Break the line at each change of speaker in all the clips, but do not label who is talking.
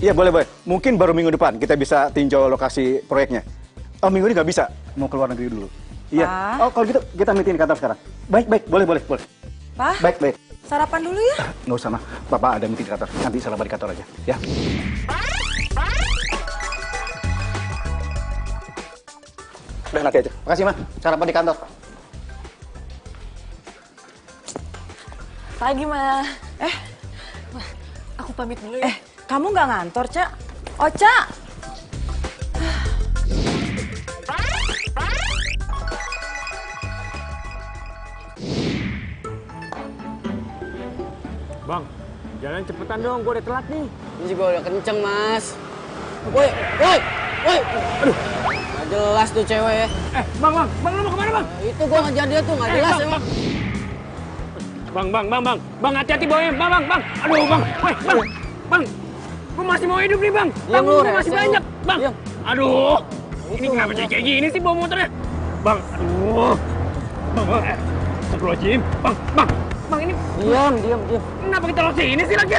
Iya, boleh, boleh. Mungkin baru minggu depan kita bisa tinjau lokasi proyeknya. Oh, minggu ini nggak bisa. Mau keluar negeri dulu. Iya.
Pa?
Oh, kalau gitu kita meeting di kantor sekarang. Baik, baik. Boleh, boleh, boleh.
Pak,
Baik, baik.
sarapan dulu ya.
Nggak usah, mah. Bapak ada meeting di kantor. Nanti sarapan di kantor aja. Ya. Udah, nanti aja. Makasih, mah. Sarapan di kantor.
Pagi, Ma. Wah, aku pamit dulu ya.
Kamu nggak ngantor, Cak? Oca.
Bang, jalan cepetan dong, gue udah telat nih.
Ini juga udah kenceng, Mas. Woi, woi, woi. Aduh, nggak jelas tuh cewek ya.
Bang, lu mau kemana, Bang?
Itu gua ngejar dia tuh, nggak jelas
Bang,
emang.
Bang, hati-hati bawanya, bang. Aduh, Bang, bang, gue masih mau hidup nih, Bang.
Diam lu,
Tanggung masih
rese lu.
banyak, Bang.
Diam.
Aduh, ini kenapa jadi kayak gini sih bawa motornya? Bang, aduh. Bang, Astagfirullahaladzim. Bang, ini
Diam.
kenapa kita lo sini sih lagi?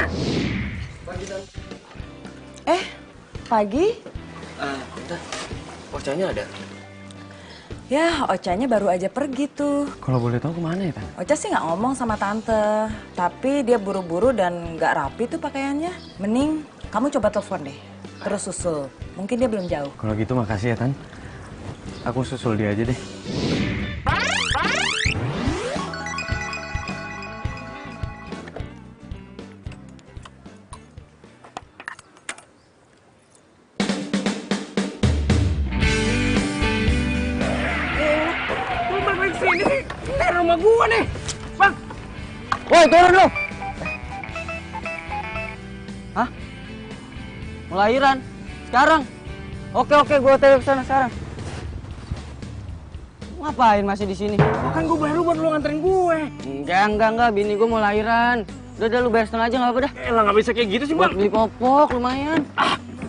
Pagi?
Bentar. Ocanya ada.
Ya, Ocanya baru aja pergi tuh.
Kalau boleh tahu kemana ya, Tan?
Oca sih nggak ngomong sama tante, tapi dia buru-buru dan nggak rapi tuh pakaiannya. Mending kamu coba telepon deh, terus susul. Mungkin dia belum jauh.
Kalau gitu makasih ya, Tan. Aku susul dia aja deh.
Lu balik sini sih? Ini rumah gua nih, Bang.
Woi, turun lu! Hah? Melahiran? Sekarang? Oke, gua tanya ke sana sekarang. Ngapain masih di sini?
Kan gue bayar lu buat lu nganterin gue.
Enggak. Bini gua mau lahiran. Udah lu bayar setengah aja nggak apa dah.
Elah, nggak bisa kayak gitu sih,
Buat
Bang.
beli popok lumayan.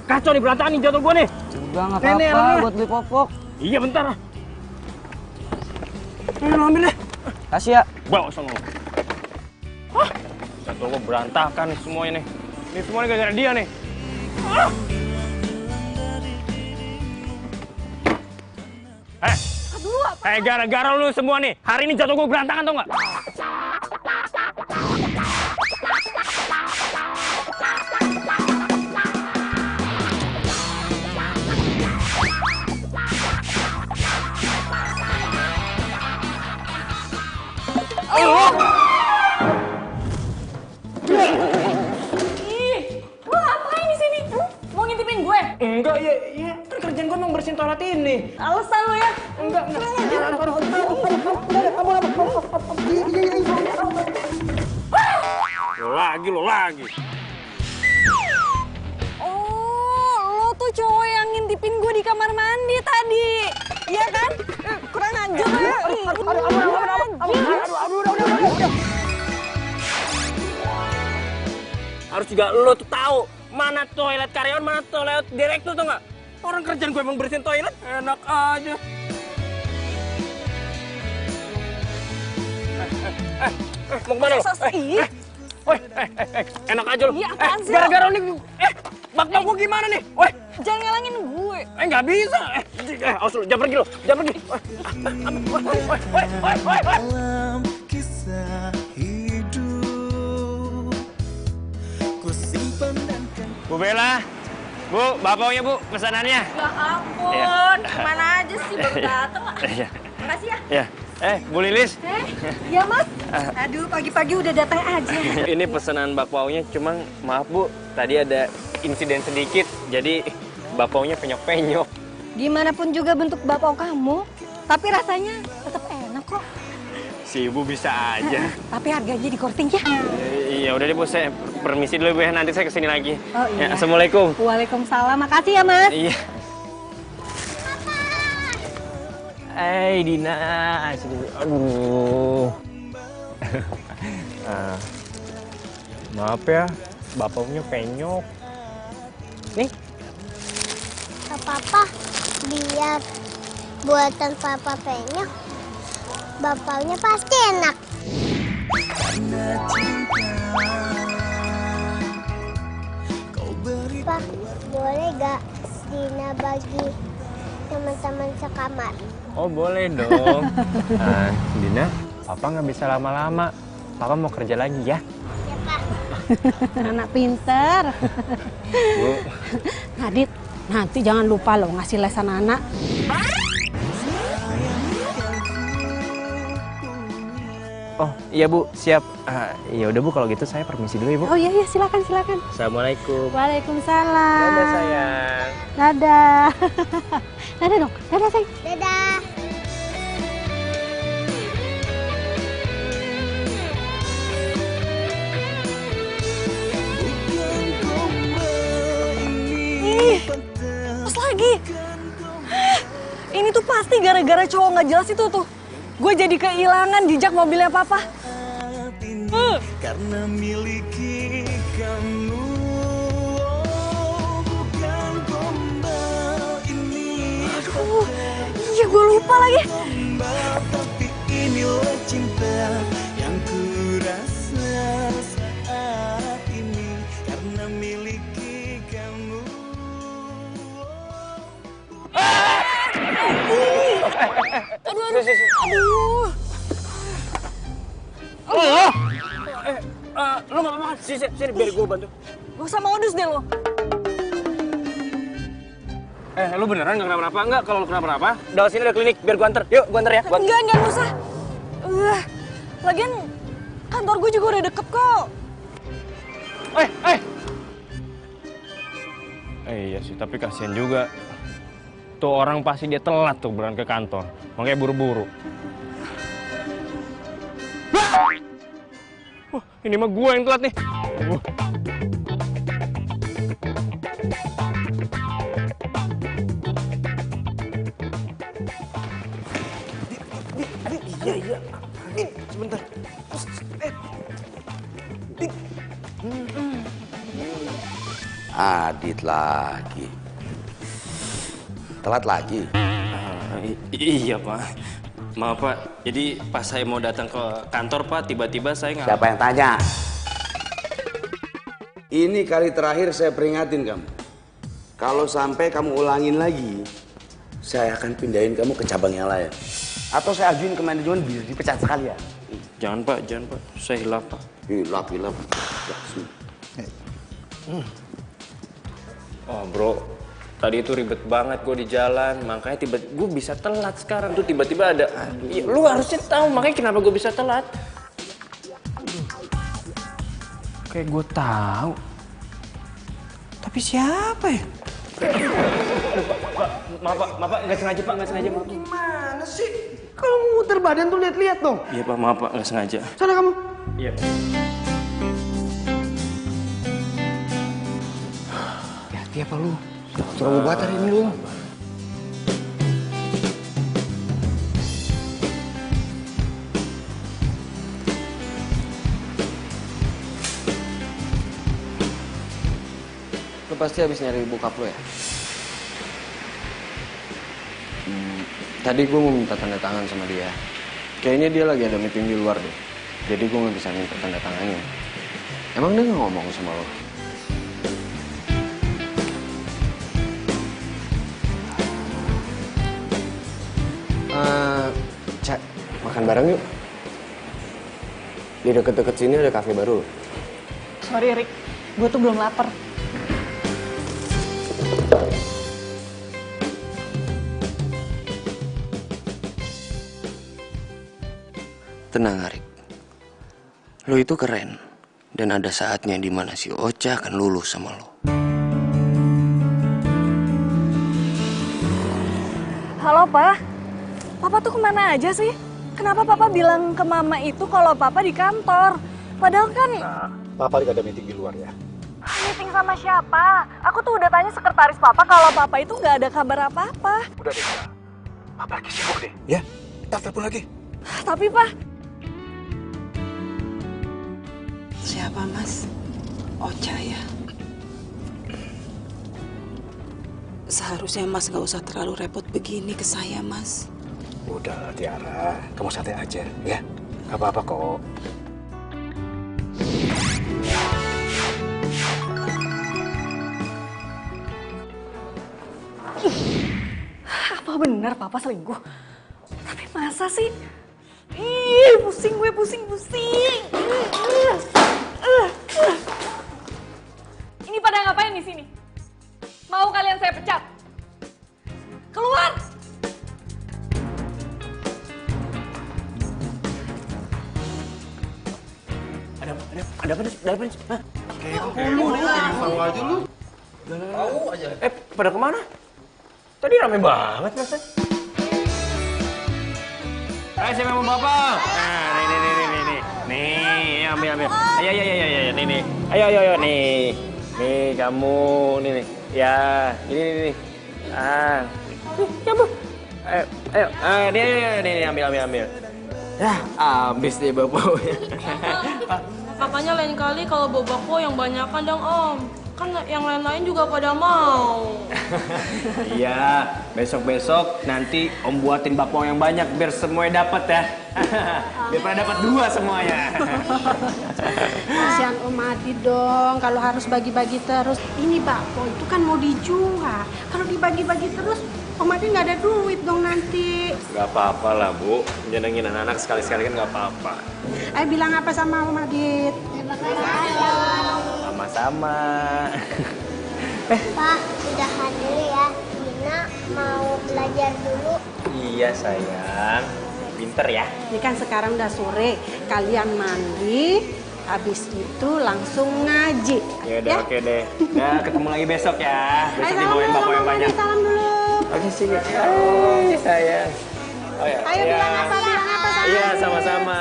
Kacau nih, berantakan nih jatuh gue nih.
Udah nggak
Nih,
apa-apa
nih.
buat beli popok.
Iya, bentar. Lu ambil deh.
Kasih ya.
Bawa sama lu. Jatuh gue berantakan nih semuanya nih. Ini semuanya gara-gara dia nih. Gara-gara lu semua nih. Hari ini jatuh gue berantakan, tau nggak?
Lu ngapain di sini? Mau ngintipin gue?
Enggak, ya kan kerjaan gue emang bersihin toilet ini.
Alasan lu ya?
Enggak. Lo lagi.
Oh, lo tuh cowok yang ngintipin gue di kamar mandi tadi. Iya kan? Kurang ajar lo ya.
Harus juga lo tuh tahu mana toilet karyawan, mana toilet direktur, tuh nggak? Orang kerjaan gue emang bersihin toilet, enak aja. Mau kemana lo? Enak aja lo.
Iya, apaan sih lo?
Gara-gara ini, bakal gue gimana nih?
Jangan ngalangin gue.
Nggak bisa. Awas lo, jangan pergi lo, jangan pergi.
Dalam kisah hidup ku simpan dan
Bu Bella, Bu, bapaknya Bu, pesanannya.
Ya ampun, kemana aja sih baru dateng lah.
Iya.
Makasih ya.
Ya, Bu Lilis.
Iya mas. Aduh, pagi-pagi udah datang aja.
Ini pesanan bakpaunya, cuma maaf Bu, tadi ada insiden sedikit, jadi bakpaunya penyok-penyok.
Gimana pun juga bentuk bakpao kamu, tapi rasanya tetap enak kok.
Si Ibu bisa aja.
Tapi harganya dikorting ya.
Iya, udah deh Bu, saya permisi dulu Bu ya, nanti saya kesini lagi.
Oh
Ya,
iya.
Assalamualaikum.
Waalaikumsalam, makasih ya mas.
Iya. Dina, aduh. Maaf ya, bapaknya penyok. Nih.
Papa, biar buatan papa penyok, bapaknya pasti enak.
karena cinta kau beri
Pak, boleh gak Dina bagi teman-teman sekamar?
Oh boleh dong. Dina, Papa nggak bisa lama-lama. Papa mau kerja lagi ya.
Ya, Pak.
Anak pinter.
Bu.
Nadit, nanti jangan lupa loh ngasih les anak-anak.
Oh iya Bu, siap. Ya udah Bu, kalau gitu saya permisi dulu ya Bu.
Oh iya, silakan.
Assalamualaikum.
Waalaikumsalam.
Dadah sayang.
Dadah. Dadah dong, dadah sayang.
Dadah.
Pas lagi. Ini tuh pasti gara-gara cowok nggak jelas itu tuh. Gue jadi kehilangan jejak mobilnya Papa.
Karena miliki kamu. Bukan gombal ini.
Aduh, iya gue lupa lagi.
Gombal, tapi inilah cinta yang ku rasa saat ini. Karena miliki kamu.
Lu nggak apa-apa? Sini biar gue bantu.
Gak usah modus deh lo.
Lu beneran nggak kenapa-napa? Enggak, kalau lu kenapa-napa, dari sini ada klinik, biar gue anter. Yuk, gue anter ya.
Enggak usah. Lagian kantor gue juga udah deket kok.
Iya sih, tapi kasihan juga. Tuh orang pasti dia telat tuh berangkat ke kantor. Makanya buru-buru. Wah, ini mah gue yang telat nih. Sebentar.
Adit lagi. Telat lagi.
Iya Pak. Maaf Pak, jadi pas saya mau datang ke kantor Pak, tiba-tiba saya nggak...
Siapa yang tanya? Ini kali terakhir saya peringatin kamu. Kalau sampai kamu ulangin lagi, saya akan pindahin kamu ke cabang yang lain. Atau saya ajuin ke manajemen biar dipecat sekalian.
Jangan Pak, saya hilaf Pak.
Hilaf.
Oh bro, tadi itu ribet banget gue di jalan, makanya gue bisa telat sekarang tuh tiba-tiba ada. Ya, lu harusnya tahu makanya kenapa gue bisa telat.
Kayak gue tahu. Tapi siapa ya? Maaf Pak, nggak sengaja Pak, nggak sengaja.
Gimana sih? Kalau muter badan tuh lihat-lihat dong.
Iya Pak, maaf Pak, nggak sengaja.
Sana kamu.
Iya.
Hati apa lu? Suruh gue buat hari ini lu.
Lu pasti habis nyari bokap lu ya? Tadi gue mau minta tanda tangan sama dia. Kayaknya dia lagi ada meeting di luar deh. Jadi gue nggak bisa minta tanda tangannya. Emang dia nggak ngomong sama lo? Cak, makan bareng yuk. Di deket-deket sini ada kafe baru.
Sorry Rick, gue tuh belum lapar.
Tenang Arik, lo itu keren. Dan ada saatnya dimana si Ocha akan lulus sama lo.
Halo Pak, Papa tuh kemana aja sih? Kenapa Papa bilang ke Mama itu kalau Papa di kantor? Padahal kan...
Papa lagi ada meeting di luar ya.
Meeting sama siapa? Aku tuh udah tanya sekretaris Papa kalau Papa itu nggak ada kabar apa-apa.
Udah deh, Papa lagi sibuk deh. Ya, ntar telepon lagi.
Tapi Pak...
Siapa Mas? Ocha ya? Seharusnya Mas gak usah terlalu repot begini ke saya Mas.
Udah Tiara, kamu santai aja ya. Gak apa-apa kok.
Apa benar papa selingkuh? Tapi masa sih? Ih, pusing gue, pusing. Ini pada ngapain di sini? Mau kalian saya pecat? Keluar!
Ada apa sih? Hah?
Tahu aja.
Pada kemana? Tadi rame banget mas. Ayo siapa yang mau bapak? Nah, nih, ambil. Ayo, nih. Ayo, nih. Nih kamu, nih. Ya, ini. Coba. Ayo, nih, ambil. Ya, habis deh bapak.
Makanya lain kali kalau bawa bakpo yang banyakan dong Om. Kan yang lain-lain juga pada mau.
Iya, besok-besok nanti Om buatin bakpo yang banyak biar semuanya dapat ya. Biar pada dapat 2 semuanya.
Kasihan Om Adi dong, kalau harus bagi-bagi terus. Ini bakpo itu kan mau dijual. Kalau dibagi-bagi terus, Om Adi nggak ada duit dong nanti.
Gak apa-apa lah Bu, nyenengin anak-anak sekali-sekali kan gak apa-apa.
Ayo bilang apa sama Om Adit?
Sama-sama.
Pak, udahan dulu ya. Dina mau belajar dulu.
Iya sayang, pinter ya.
Ini kan sekarang udah sore, kalian mandi, habis itu langsung ngaji.
Yaudah, oke deh. Nah, ketemu lagi besok ya. Besok dibawain bakpo yang banyak.
Salam dulu.
Oke sini. Hai sayang. Oh, ya.
Ayo bilang apa sama
Iya sama-sama.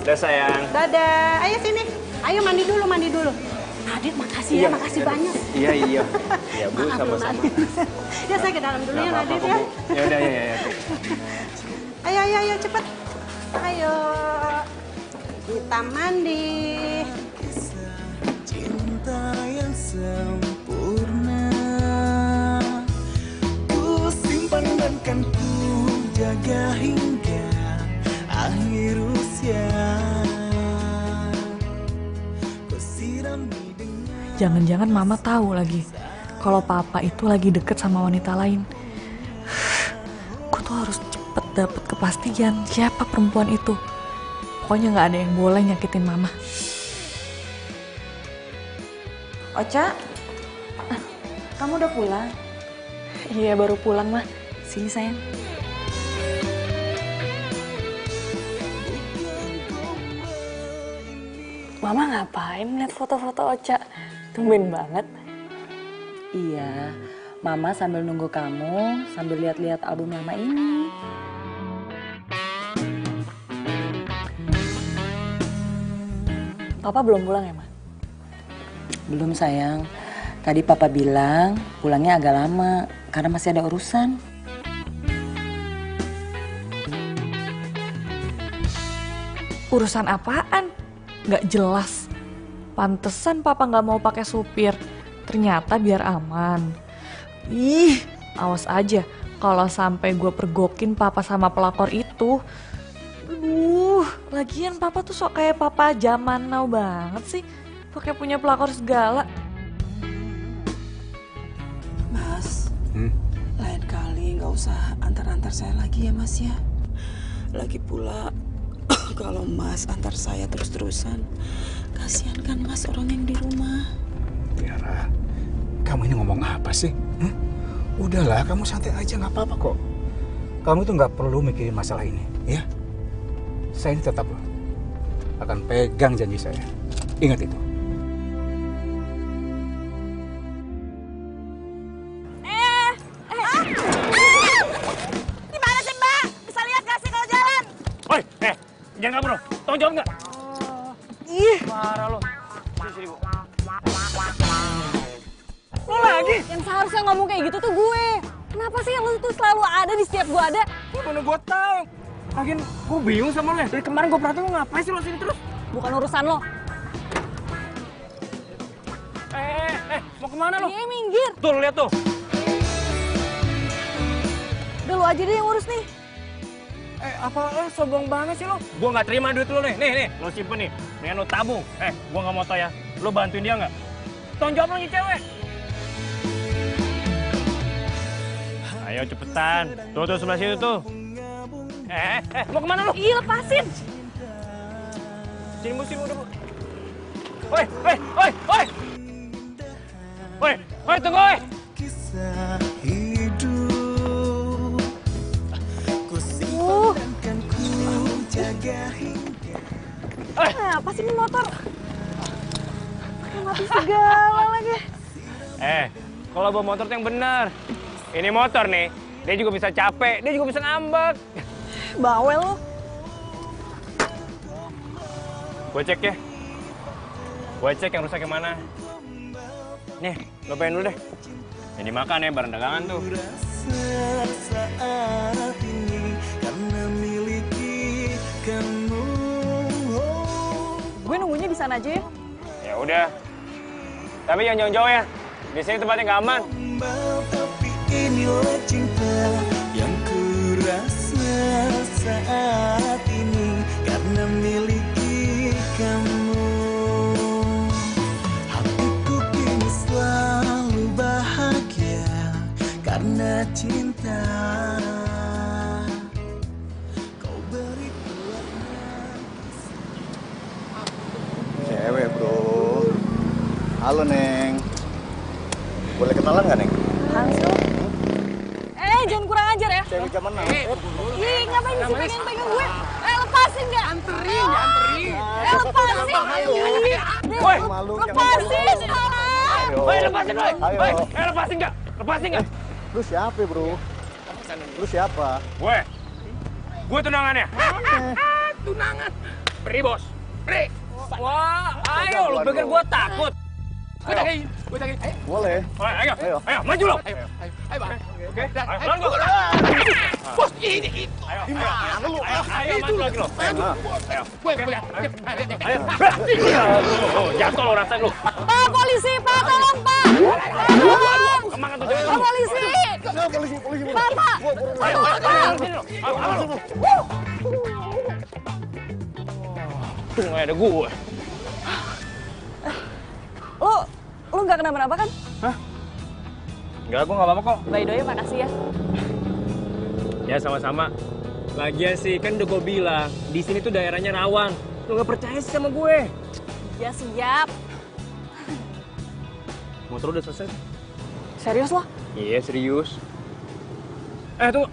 Udah sayang.
Dadah. Ayo sini. Ayo mandi dulu. Adit makasih ya, makasih banyak.
Iya. Iya Bu, sama-sama.
Ya saya ke dalam dulu ya Nadit ya.
Ya udah ya.
Ayo cepet. Ayo. Kita mandi.
Cinta yang sempurna ku simpan dan kan ku jaga hingga akhir usia. Ku sirami dengan
Jangan-jangan mama tahu lagi kalau papa itu lagi deket sama wanita lain. Aku tuh harus cepet dapet kepastian siapa perempuan itu. Pokoknya nggak ada yang boleh nyakitin mama.
Ocha, kamu udah pulang?
Iya baru pulang mah. Sini sayang. Mama ngapain lihat foto-foto Ocha? Tumben banget.
Iya, mama sambil nunggu kamu, sambil lihat-lihat album mama ini.
Papa belum pulang ya, Ma?
Belum sayang, tadi papa bilang pulangnya agak lama karena masih ada urusan.
Urusan apaan? Nggak jelas. Pantesan papa nggak mau pakai supir. Ternyata biar aman. Ih, awas aja kalau sampai gue pergokin papa sama pelakor itu. Lagian papa tuh sok kayak papa zaman now banget sih. Pakai punya pelakor segala.
Mas, lain kali nggak usah antar-antar saya lagi ya Mas ya. Lagi pula kalau Mas antar saya terus-terusan, kasihan kan Mas orang yang di rumah.
Tiara, kamu ini ngomong apa sih? Udahlah, kamu santai aja, nggak apa-apa kok. Kamu tuh nggak perlu mikirin masalah ini, ya. Saya ini tetap akan pegang janji saya. Ingat itu.
Gimana sih Mbak? Bisa lihat gak sih kalau jalan?
Woi, jangan kabur loh. Tolong jawab nggak?
Ih,
Parah lo. Sini, Bu. Lo lagi?
yang seharusnya ngomong kayak gitu tuh gue. Kenapa sih lo tuh selalu ada di setiap gue ada?
Mana gue tahu. Lagian gue bingung sama lo ya. Dari kemarin gue perhatiin lo ngapain sih lo sini terus?
Bukan urusan lo.
Mau kemana lo?
Iya, minggir.
Tuh, lo lihat tuh.
Udah lo aja deh yang urus nih.
Apa lo sombong banget sih lo? Gue nggak terima duit lo nih. Nih, lo simpen nih. Mendingan lo tabung. Gue nggak mau tau ya. Lo bantuin dia nggak? Tolong jawab lo nih cewek.
Ayo cepetan. Tuh sebelah situ tuh. Mau kemana lu?
Ih, lepasin.
Sini bu, udah bu. Woi, tunggu, woi.
Kisah hidup ku simpankan, ku jaga hingga.
Apa sih ini motor? Mati segala lagi.
Kalau bawa motor tuh yang benar. Ini motor nih, dia juga bisa capek, dia juga bisa ngambek.
Bawel lo.
Gue cek ya. Gue cek yang rusak yang mana. Nih, lo pengen dulu deh. Ini makan ya, barang dagangan tuh.
Saat ini karena miliki kamu.
Gue nunggunya di sana aja ya.
Ya udah. Tapi jangan jauh-jauh ya. Di sini tempatnya nggak aman.
Tapi inilah cinta yang ku rasa saat ini karena miliki kamu. Hatiku kini selalu bahagia karena cinta. Kau beri
Cewek, bro. Halo, Neng. Boleh kenalan nggak, Neng?
Langsung. Jangan kurang ajar ya.
Cewek zaman now.
Ih, ngapain sih pegang gue? Lepasin nggak? Anterin. Lepasin.
Woi,
Lepasin.
Woi, lepasin, woi.
Ayo.
Woi, lepasin nggak? Lepasin nggak?
Lu siapa, bro? Lu siapa?
Gue tunangannya. Tunangan. Beri, bos. Beri. Wah, ayo, lu pikir gue takut? Gue jagain.
Boleh.
Ayo, maju lo. Ayo, Bang. Oke, lawan gue. Bos, ini itu. Ayo, maju lagi lo. Ayo. Jatuh lo rasain lo.
Pak polisi, Pak, tolong Pak.
Kemana tuh?
Pak polisi. Pak.
Tuh nggak ada gue.
Lu nggak kenapa-napa kan?
Enggak, gue nggak apa-apa kok.
By the way, makasih ya.
Ya sama-sama. Lagian sih kan udah gue bilang di sini tuh daerahnya rawan. Lu nggak percaya sih sama gue?
Ya siap.
Motor udah selesai?
Serius lo?
Iya serius. Tunggu.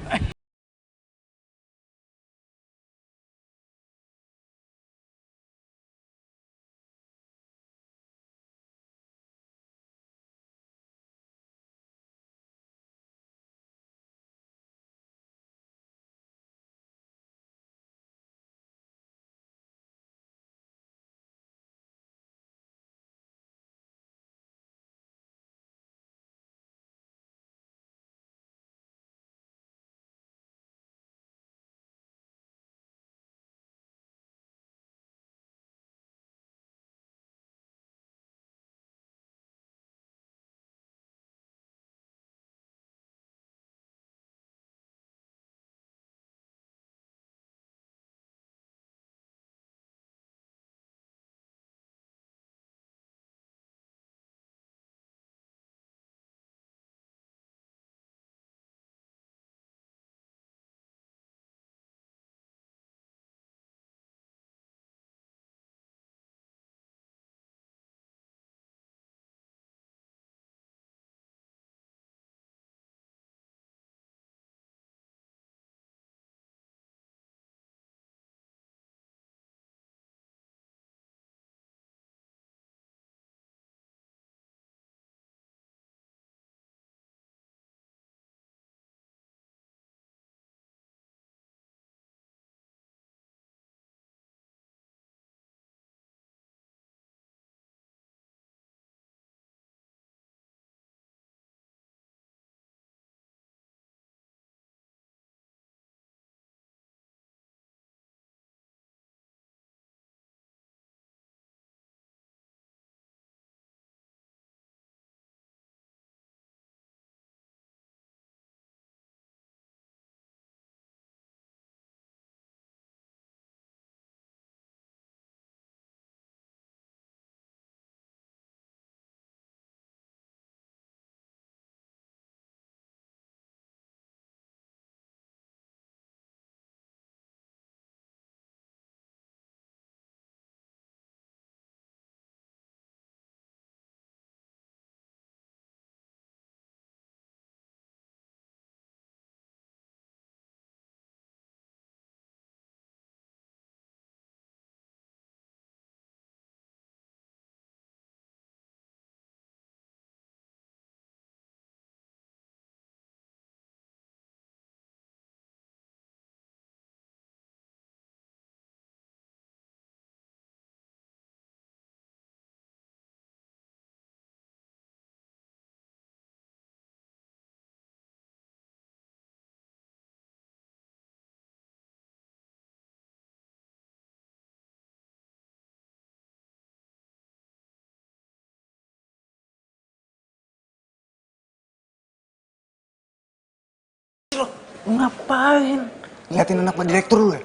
Ngapain?
Liatin anak Pak Direktur lu ya?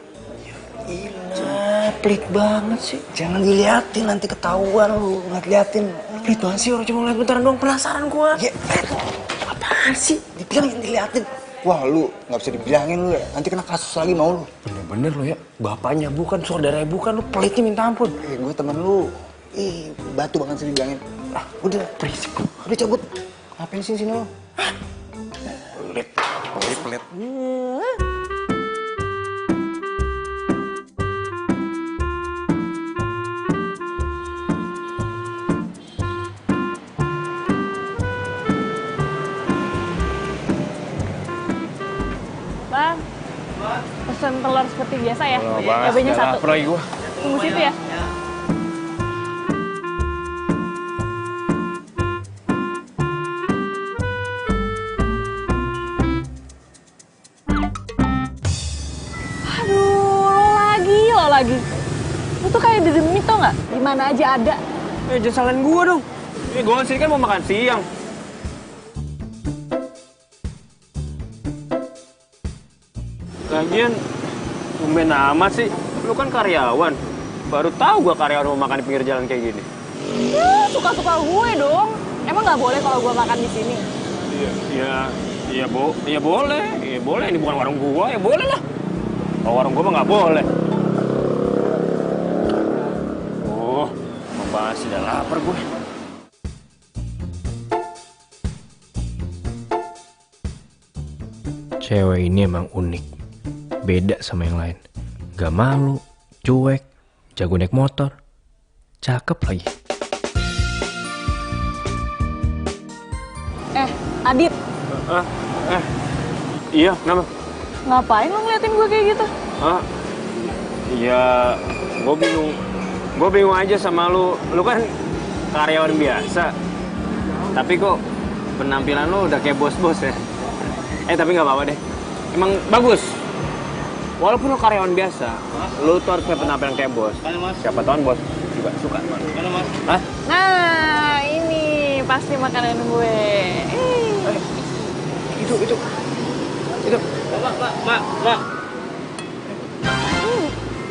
Gila, pelit banget sih.
Jangan diliatin, nanti ketahuan lu. Liatin.
Pelit banget sih, orang cuma ngeliat bentaran doang, penasaran gua.
Ya, apaan sih? Dibilangin diliatin. Wah, lu nggak bisa dibilangin lu ya. Nanti kena kasus lagi mau lu.
Bener-bener lo ya, bapaknya bukan, saudaranya bukan, lu pelitnya minta ampun.
Gue temen lu. Batu banget sih dibilangin. Udah.
Berisik lu.
Udah cabut. Ngapain sini lu?
Pelit. Pelit.
Bang, pesen telur seperti biasa ya?
Lama banget,
Cabenya
udah
1.
lapar lagi gua.
Tunggu situ ya? Aduh, lo lagi. Lo tuh kayak dedemit tau nggak? Di mana aja ada.
Jangan salahin gua dong. Ini gua sini kan mau makan siang. Lagian, tumben amat sih. Lu kan karyawan. Baru tahu gua karyawan mau makan di pinggir jalan kayak gini.
Suka-suka gue dong. Emang nggak boleh kalau gue makan di sini?
Iya boleh. Iya boleh, ini bukan warung gua, ya boleh lah. Kalau warung gua mah nggak boleh. Oh, membahas udah lapar gue.
Cewek ini emang unik. Beda sama yang lain. Gak malu, cuek, jago naik motor. Cakep lagi.
Adit.
Iya, kenapa?
Ngapain lo ngeliatin gue kayak gitu?
Iya, gue bingung aja sama lu. Lu kan karyawan biasa. Tapi kok penampilan lu udah kayak bos-bos ya? Tapi nggak apa-apa deh. Emang bagus. Walaupun lu karyawan biasa, lu tuh harus punya penampilan kayak bos. Siapa tahu bos juga suka. Hah?
Nah, ini pasti makanan gue.
Itu.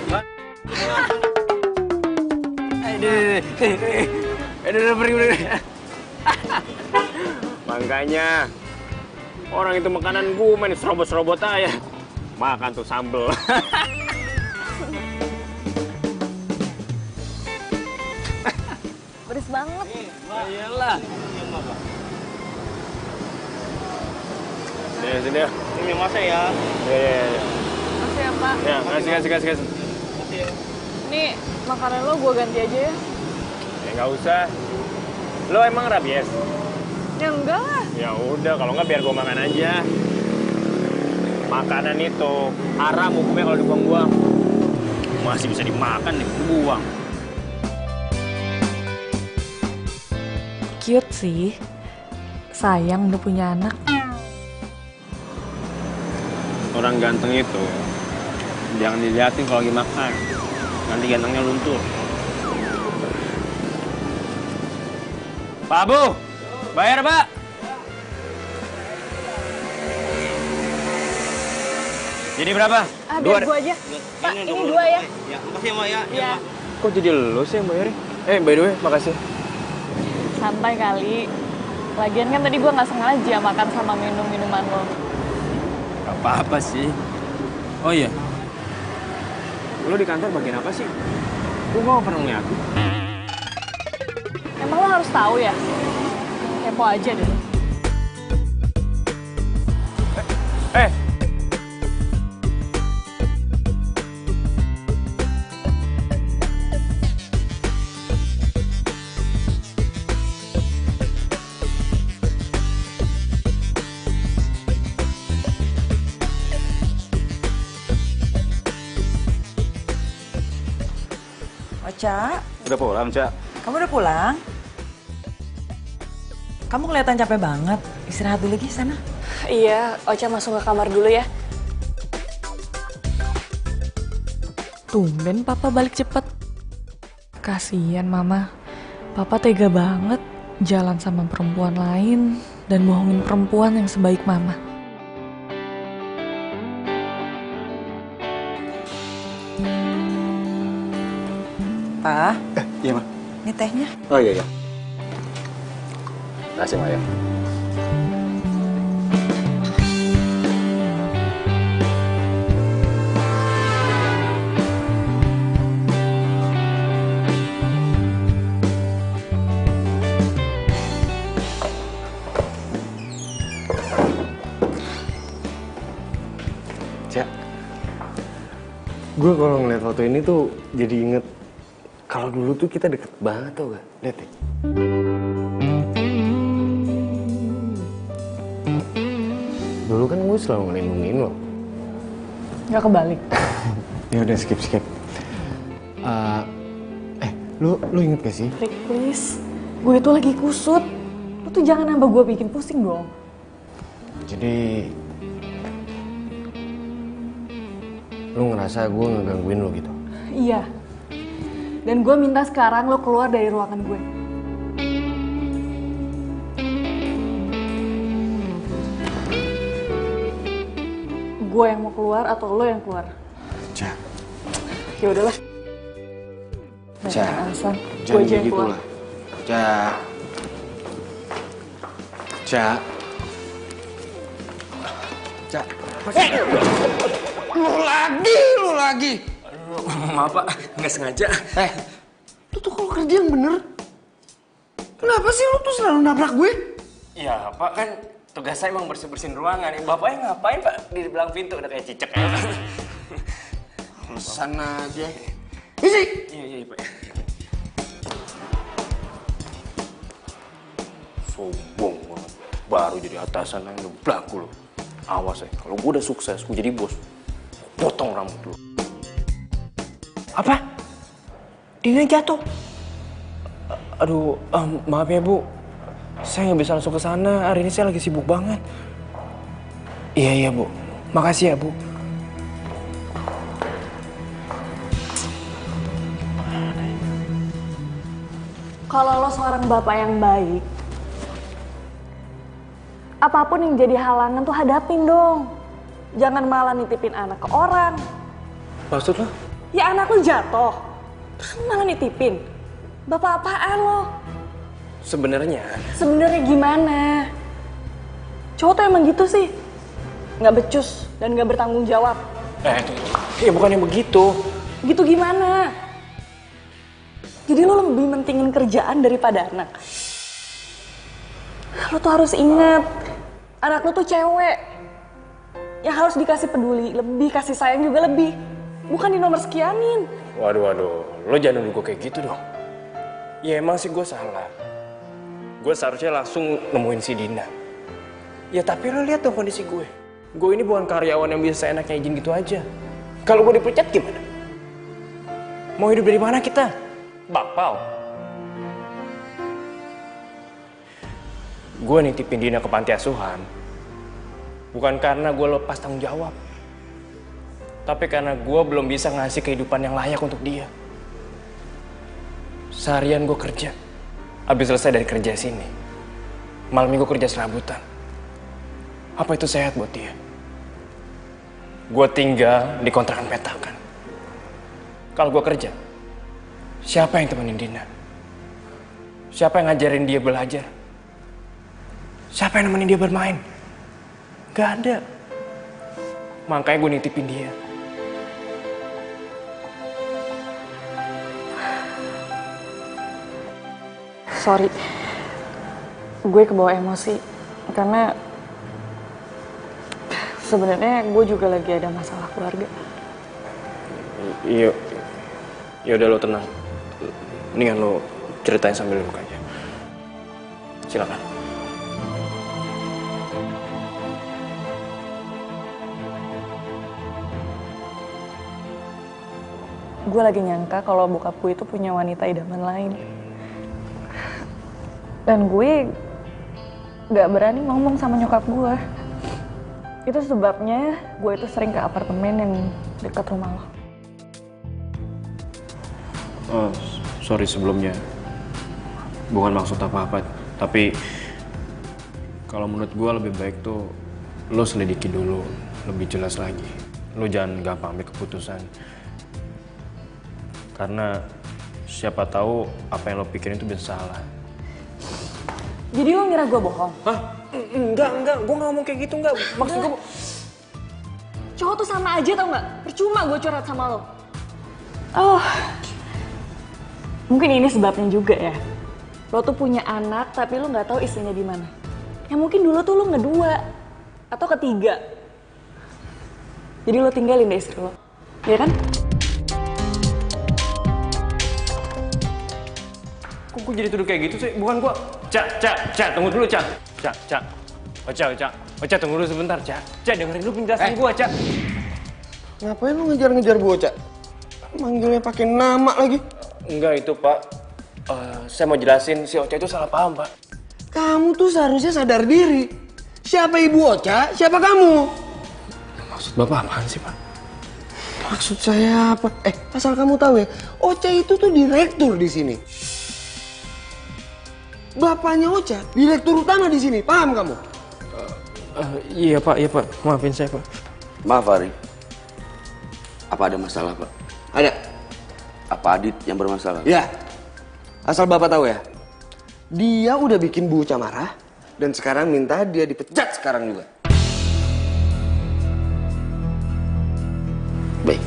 Mbak. Pergi. Makanya orang itu makanan gue main serobot-serobot aja. Makan tuh sambel.
Pedes banget.
Iyalah. Sini ya.
Ini masa ya?
Iya.
Makasih ya, Pak.
Ya, kasih.
Ini makanan lo gue ganti aja ya.
Ya nggak usah. Lo emang rabies?
Ya enggak lah.
Ya udah, kalau nggak biar gue makan aja. Makanan itu haram hukumnya kalau dibuang-buang. Masih bisa dimakan, dibuang.
Cute sih. Sayang udah punya anak.
Orang ganteng itu jangan dilihatin kalau lagi makan. Nanti gantengnya luntur. Pak Bu, bayar Pak. Jadi berapa?
Biar gue aja. Pak, ini 2 ya.
Ya, makasih ya, Mbak ya.
Iya.
Kok jadi lo sih yang bayarin? By the way, makasih.
Santai kali. Lagian kan tadi gue nggak sengaja makan sama minuman lo.
Gak apa-apa sih. Oh iya. Lo di kantor bagian apa sih? Gue gak pernah ngeliat.
Emang lo harus tahu ya? Kepo aja deh.
Ocha,
Udah pulang, Cak?
kamu udah pulang? Kamu kelihatan capek banget. Istirahat dulu lagi sana.
Iya, Ocha masuk ke kamar dulu ya. Tumben Papa balik cepet. Kasian Mama. Papa tega banget jalan sama perempuan lain dan bohongin perempuan yang sebaik Mama.
Pa,
Iya, Ma.
ini tehnya.
Oh iya, iya. Terima kasih, Ma, ya.
Cak, gue kalau ngeliat foto ini tuh jadi inget kalau dulu tuh kita deket banget tau gak? Lihat deh. Dulu kan gue selalu ngelindungin lo.
Gak kebalik.
Ya udah skip. Lu inget gak sih?
Rick, please. Gue itu lagi kusut. Lu tuh jangan nambah gue bikin pusing dong.
Jadi lu ngerasa gue ngegangguin lo gitu?
Iya. Dan gue minta sekarang lo keluar dari ruangan gue. Gue yang mau keluar atau lo yang keluar?
Cak.
Ya udahlah.
Cak.
Alasan. Gue
Jangan
aja yang
gitu
keluar.
lah. Cak. Cak. Cak. Lu lagi.
Aduh, maaf Pak, nggak sengaja.
Lu tuh kalau kerja yang bener. Kenapa sih lu tuh selalu nabrak gue?
Ya Pak, kan tugas saya emang bersih-bersihin ruangan. Bapaknya ngapain Pak di belakang pintu udah kayak cicak ya?
Alasan aja. Isi.
Iya Pak. Sombong banget. Baru jadi atasan yang ngebelaku lo. Awas ya, kalau gue udah sukses, gue jadi bos. Potong rambut lo. Apa? Dina jatuh. Aduh, maaf ya Bu. Saya nggak bisa langsung ke sana. Hari ini saya lagi sibuk banget. Iya Bu. Makasih ya Bu.
Kalau lo seorang bapak yang baik, apapun yang jadi halangan tuh hadapin dong. Jangan malah nitipin anak ke orang.
Maksud lo?
Ya anak lo jatuh, terus malah nitipin. Bapak apaan lo?
Sebenarnya
Gimana? Cowok tuh emang gitu sih. Nggak becus dan nggak bertanggung jawab.
Ya bukannya begitu.
Gitu gimana? Jadi lo lebih mentingin kerjaan daripada anak. Lo tuh harus ingat, anak lo tuh cewek. Yang harus dikasih peduli, lebih kasih sayang juga lebih. Bukan di nomor sekianin.
Waduh, lo jangan nuduh gue kayak gitu dong. Ya emang sih gue salah. Gue seharusnya langsung nemuin si Dina. Ya tapi lo lihat dong kondisi gue. Gue ini bukan karyawan yang bisa seenaknya izin gitu aja. Kalau gue dipecat gimana? Mau hidup dari mana kita? Bapau. Gue nitipin Dina ke panti asuhan. Bukan karena gue lepas tanggung jawab. Tapi karena gue belum bisa ngasih kehidupan yang layak untuk dia. Seharian gue kerja. Habis selesai dari kerja sini. Malam minggu kerja serabutan. Apa itu sehat buat dia? Gue tinggal di kontrakan petakan. Kalau gue kerja, siapa yang temenin Dina? Siapa yang ngajarin dia belajar? Siapa yang nemenin dia bermain? Gak ada. Makanya gue nitipin dia.
Sorry, gue kebawa emosi karena sebenarnya gue juga lagi ada masalah keluarga.
Iya, ya udah lo tenang. Mendingan lo ceritain sambil duduk aja. Silakan.
Gue lagi nyangka kalau bokap gue itu punya wanita idaman lain. Dan gue gak berani ngomong sama nyokap gue. Itu sebabnya gue itu sering ke apartemen yang dekat rumah lo.
Sorry sebelumnya. Bukan maksud apa-apa. Tapi kalau menurut gue lebih baik tuh lo selidiki dulu. Lebih jelas lagi. Lo jangan gampang ambil keputusan. Karena Siapa tahu apa yang lo pikirin itu bisa salah.
Jadi lo ngira gue bohong?
Hah? Enggak. Gue nggak ngomong kayak gitu, enggak. Maksud gue...
Cowok tuh sama aja tau nggak? Percuma gue curhat sama lo. Oh, mungkin ini sebabnya juga ya. Lo tuh punya anak tapi lo nggak tahu istrinya di mana. Ya mungkin dulu tuh lo ngedua atau ketiga. Jadi lo tinggalin deh istri lo, ya kan?
Kok gue jadi tuduh kayak gitu sih? Bukan gue. Cak, tunggu dulu, Cak. Ocha, tunggu dulu sebentar, Cak. Cak, dengerin dulu penjelasan gue, Cak.
Ngapain lu ngejar-ngejar gue, Cak? Manggilnya pakai nama lagi.
Enggak itu, Pak. Saya mau jelasin, si Ocha itu salah paham, Pak.
Kamu tuh seharusnya sadar diri. Siapa ibu Ocha, siapa kamu?
Maksud Bapak apaan sih, Pak?
Maksud saya apa? Asal kamu tahu ya, Ocha itu tuh direktur di sini. Bapaknya Ocha, direktur utama di sini. Paham kamu?
Iya, Pak. Maafin saya, Pak.
Maaf, Ari. Apa ada masalah, Pak?
Ada.
Apa Adit yang bermasalah?
Ya. Asal Bapak tahu ya, dia udah bikin Bu Ocha marah dan sekarang minta dia dipecat sekarang juga.
Baik.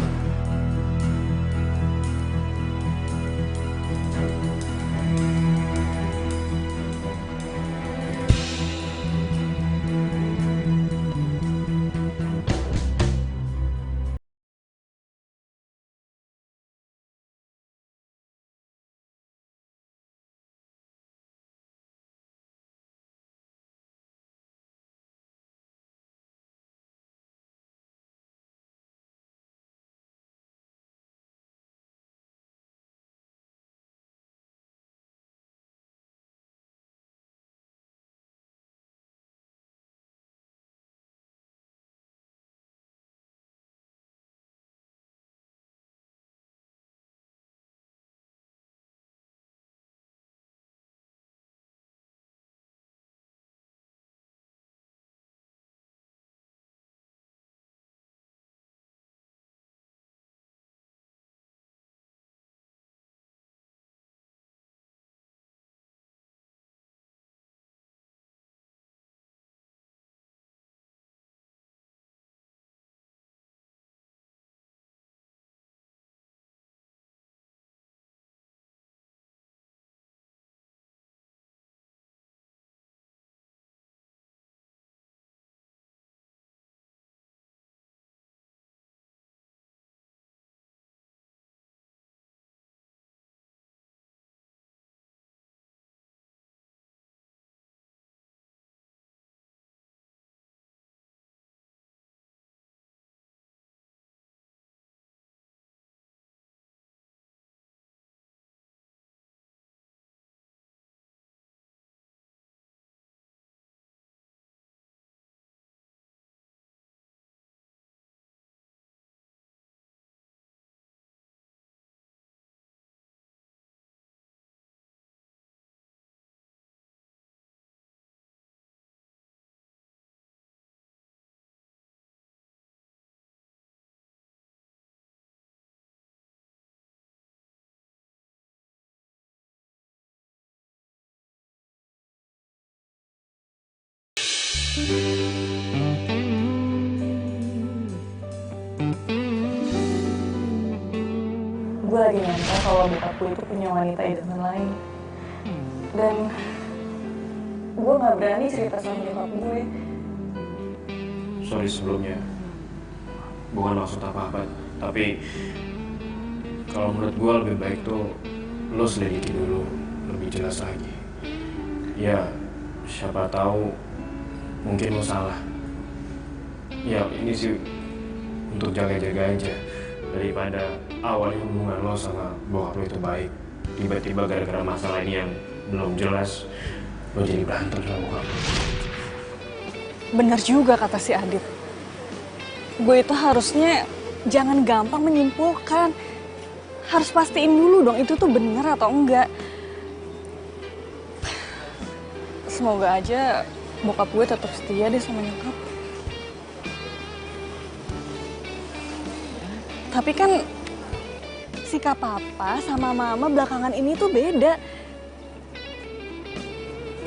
Gue lagi nyangka kalau bokap gue itu punya wanita idaman lain. Dan gue gak berani cerita sama nyokap gue.
Sorry sebelumnya. Bukan maksud apa-apa. Tapi kalau menurut gue lebih baik tuh lo selidiki dulu lebih jelas lagi. Ya, siapa tahu mungkin lo salah. Ya, ini sih untuk jaga-jaga aja. Daripada awalnya hubungan lo sama bokap lo itu baik, tiba-tiba gara-gara masalah ini yang belum jelas lo jadi berantem sama bokap lo.
Bener juga kata si Adit. Gue itu harusnya jangan gampang menyimpulkan. Harus pastiin dulu dong itu tuh bener atau enggak. Semoga aja bokap gue tetap setia deh sama nyokap. Tapi kan
sikap papa sama mama belakangan ini tuh beda.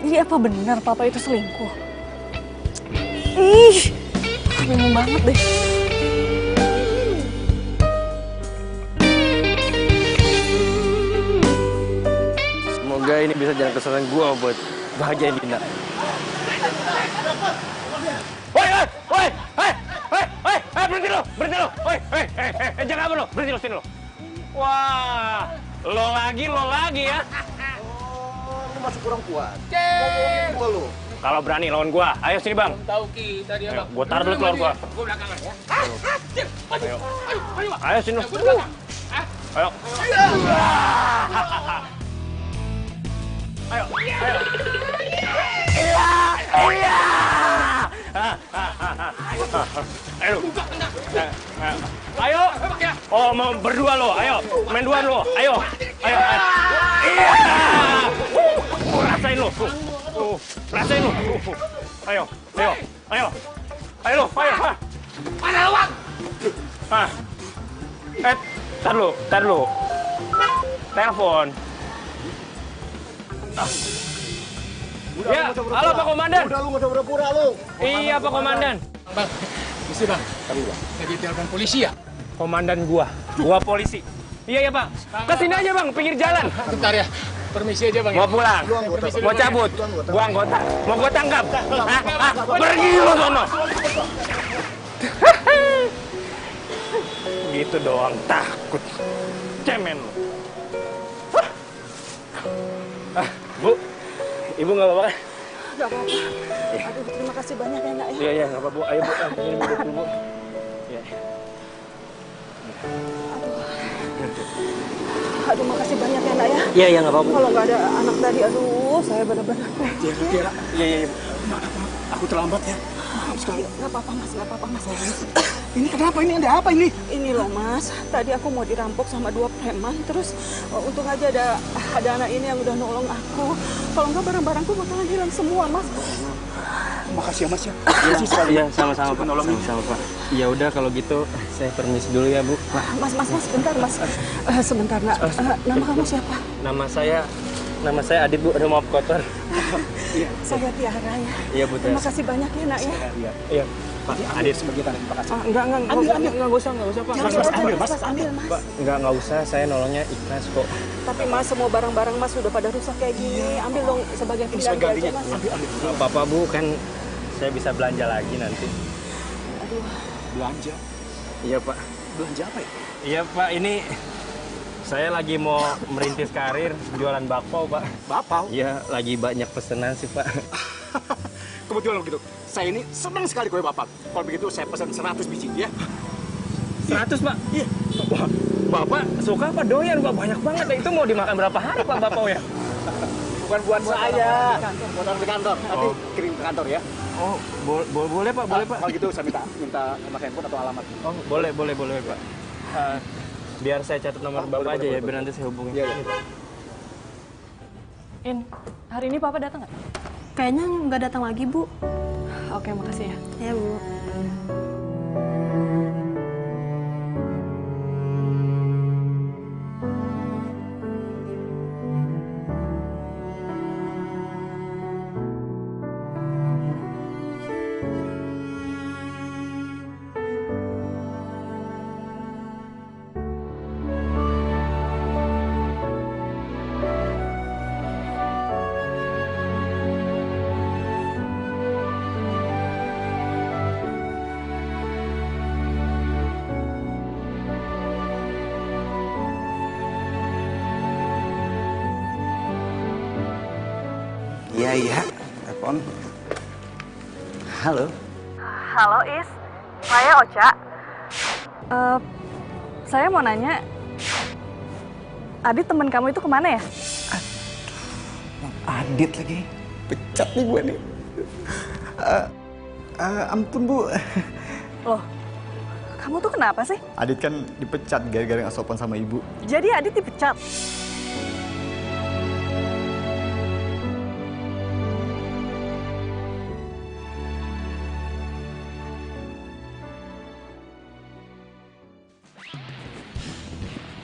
Jadi apa benar papa itu selingkuh? Ih, bingung banget deh.
Semoga ini bisa jalan kesalahan gua buat bahagiain Dina. Berhenti lo, jangan apa lo, berhenti lo sini lo. Wah, lo lagi ya.
Lu masih kurang kuat.
Gua lo. Kalau berani lawan gua, ayo sini bang.
Tahu kita dia bang.
Gua taruh dulu telur gua.
Gua belakangan ya.
Ayo sini lo. Ayo. Ayo. Ayo. Oh, mau berdua lo. Ayo, main dua lo. Ayo. Ayo. Iya. Rasain lo. Rasain lo. Ayo. Ayo. Ayo. Ayo lo. Ayo. Mana lo, Bang? Tar lo. Telepon. Ya, halo Pak Komandan.
Udah lu nggak usah pura-pura lu.
Iya Pak Komandan.
Bang, misi bang. Tadi bang. Lagi telepon polisi ya?
Komandan gua polisi. Iya ya Pak. Kesini aja Bang, pinggir jalan.
Bentar ya. Permisi aja bang.
Mau pulang, mau cabut, gua anggota, mau gua tangkap. Pergi lu sono. Gitu doang takut. Cemen lu. Bu, Ibu nggak apa-apa kan?
Nggak apa-apa. Aduh, terima kasih banyak ya, Nak ya.
Iya, nggak apa-apa, Bu. Ayo, Bu. Ini minum dulu, Bu. Iya.
Aduh, makasih banyak ya, Nak ya.
Iya, nggak apa-apa.
Kalau nggak ada anak tadi, aduh, saya benar-benar.
Iya.
Aku terlambat ya. Maaf sekali.
Nggak apa-apa, Mas. Nggak apa-apa, Mas.
Ini kenapa? Ini ada apa ini?
Ini loh, Mas. Tadi aku mau dirampok sama 2 preman. Terus untung aja ada anak ini yang udah nolong aku. Kalau nggak barang-barangku bakalan hilang semua, Mas.
Makasih ya, Mas ya.
Iya, sama-sama Pak. Sama-sama Pak. Ya udah kalau gitu saya permisi dulu ya, Bu.
Mas, bentar, Mas. Sebentar, Nak. Nama kamu siapa?
Nama saya Adit, Bu. Ada maaf kotor.
Saya Tiara ya.
Iya, Bu.
Terima kasih banyak ya, Nak ya.
Iya. Pak, Adit sebagai tanda terima kasih.
Enggak usah, Pak.
Ambil, Mas.
Pak, nggak usah, saya nolongnya ikhlas kok.
Tapi Mas, semua barang-barang Mas sudah pada rusak kayak gini. Ambil dong sebagai pengganti aja, Mas.
Nggak apa-apa, Bu, kan saya bisa belanja lagi nanti.
Aduh.
Belanja?
Iya, Pak.
Belanja apa ya?
Iya, Pak, ini saya lagi mau merintis karir jualan bakpao, Pak.
Bakpao?
Iya, lagi banyak pesanan sih, Pak.
Kebetulan begitu. Saya ini senang sekali kue Bapak. Kalau begitu saya pesan 100 biji ya.
100, Pak? Iya. Wah, Bapak suka apa doyan, Pak? Banyak banget ya. Itu mau dimakan berapa hari, Pak, bakpao ya?
Bukan buat saya. Buat di kantor. Nanti kirim ke kantor ya.
Oh, boleh, Pak. Boleh, Pak.
Kalau gitu saya minta nomor handphone atau alamat.
Oh, boleh, Pak. Biar saya catat nomor Bapak aja ya, biar nanti saya hubungin.
Iya.
In, hari ini Papa datang nggak?
Kayaknya nggak datang lagi, Bu.
Oke, makasih ya.
Ya, Bu.
Iya, telepon. Halo.
Halo, Is. Saya Ocha. Saya mau nanya, Adit teman kamu itu kemana ya?
Adit lagi. Pecat nih gue nih. Ampun, Bu.
Loh, kamu tuh kenapa sih?
Adit kan dipecat gara-gara nggak sopan sama ibu.
Jadi Adit dipecat?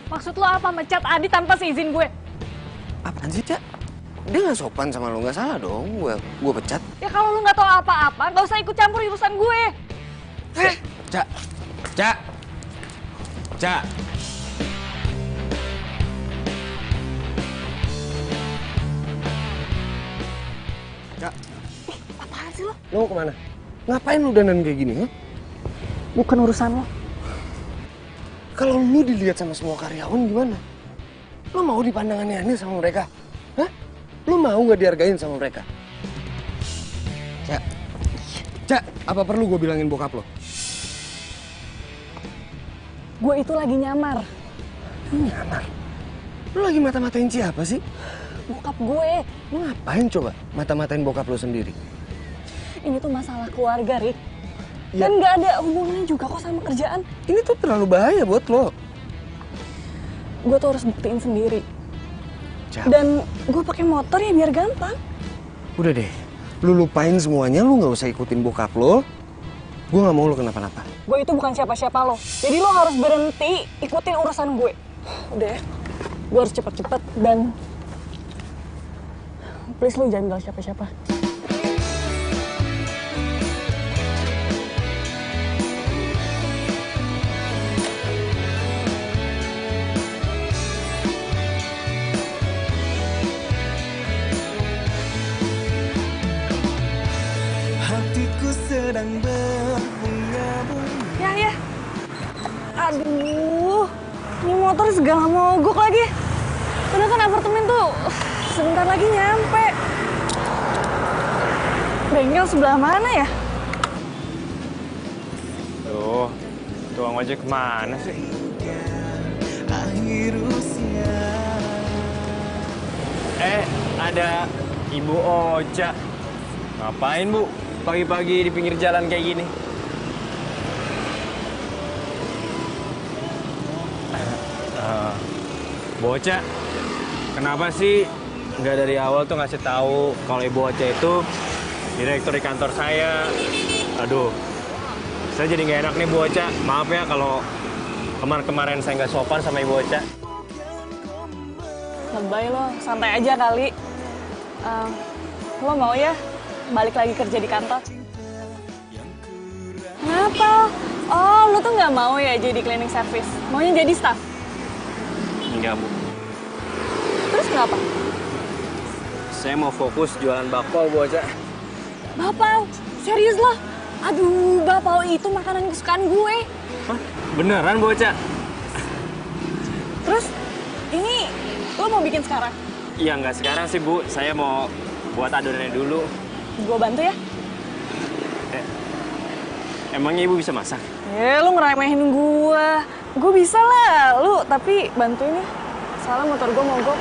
Maksud lo apa mecat Adi tanpa seizin gue?
Apaan sih, Cak? Dia nggak sopan sama lu, nggak salah dong. Gue pecat.
Ya kalau lu nggak tahu apa-apa, nggak usah ikut campur urusan gue.
Cak, Cak, Cak. Cak,
Apaan sih lo?
lu mau kemana? Ngapain lu dandan kayak gini, ha?
Bukan urusan lo.
Kalau lu dilihat sama semua karyawan gimana? Lu mau dipandang aneh-aneh sama mereka? Hah? Lu mau nggak dihargain sama mereka? Cak, Cak, apa perlu gue bilangin bokap lo?
Gue itu lagi nyamar.
Nyamar? Lu lagi mata-matain siapa sih?
Bokap gue.
Lu ngapain coba mata-matain bokap lo sendiri?
Ini tuh masalah keluarga, Rick.
Ya.
Dan nggak ada hubungannya juga kok sama kerjaan.
Ini tuh terlalu bahaya buat lo.
Gue tuh harus buktiin sendiri.
Cak.
Dan gue pakai motor ya biar gampang.
Udah deh, lu lupain semuanya, lu nggak usah ikutin bokap lo. Gue nggak mau lo kenapa-napa.
Gue itu bukan siapa-siapa lo. Jadi lo harus berhenti ikutin urusan gue. Udah ya, gue harus cepet-cepet dan please lo jangan bilang siapa-siapa.
Hatiku sedang berbunga-bunga.
Ya. Aduh, ini motor segala mogok lagi. Padahal kan apartemen tuh sebentar lagi nyampe. Bengkel sebelah mana ya?
Tuh, tukang ojek kemana sih?
Akhir usia.
Ada Ibu Ocha. Ngapain, Bu? Pagi-pagi di pinggir jalan kayak gini. Bocah, kenapa sih nggak dari awal tuh ngasih tahu kalau Ibu Ocha itu direktur di kantor saya? Aduh, saya jadi nggak enak nih Bu Ocha. Maaf ya kalau kemarin-kemarin saya nggak sopan sama Ibu Ocha.
Lebay lo, santai aja kali. Lo mau ya balik lagi kerja di kantor? Kenapa? Oh, lo tuh nggak mau ya jadi cleaning service? Maunya jadi staff?
Enggak, Bu.
Terus kenapa?
Saya mau fokus jualan bakpao, Bu Ocha.
Bapau? Serius lo? Aduh, bapau itu makanan kesukaan gue.
Hah? Beneran, Bu Ocha?
Terus, ini lo mau bikin sekarang?
Iya, nggak sekarang sih, Bu. Saya mau buat adonannya dulu.
Gue bantu ya?
Emangnya Ibu bisa masak?
Lu ngeremehin gue. Gue bisa lah, lu tapi bantuin ya. Soalnya motor gue mogok.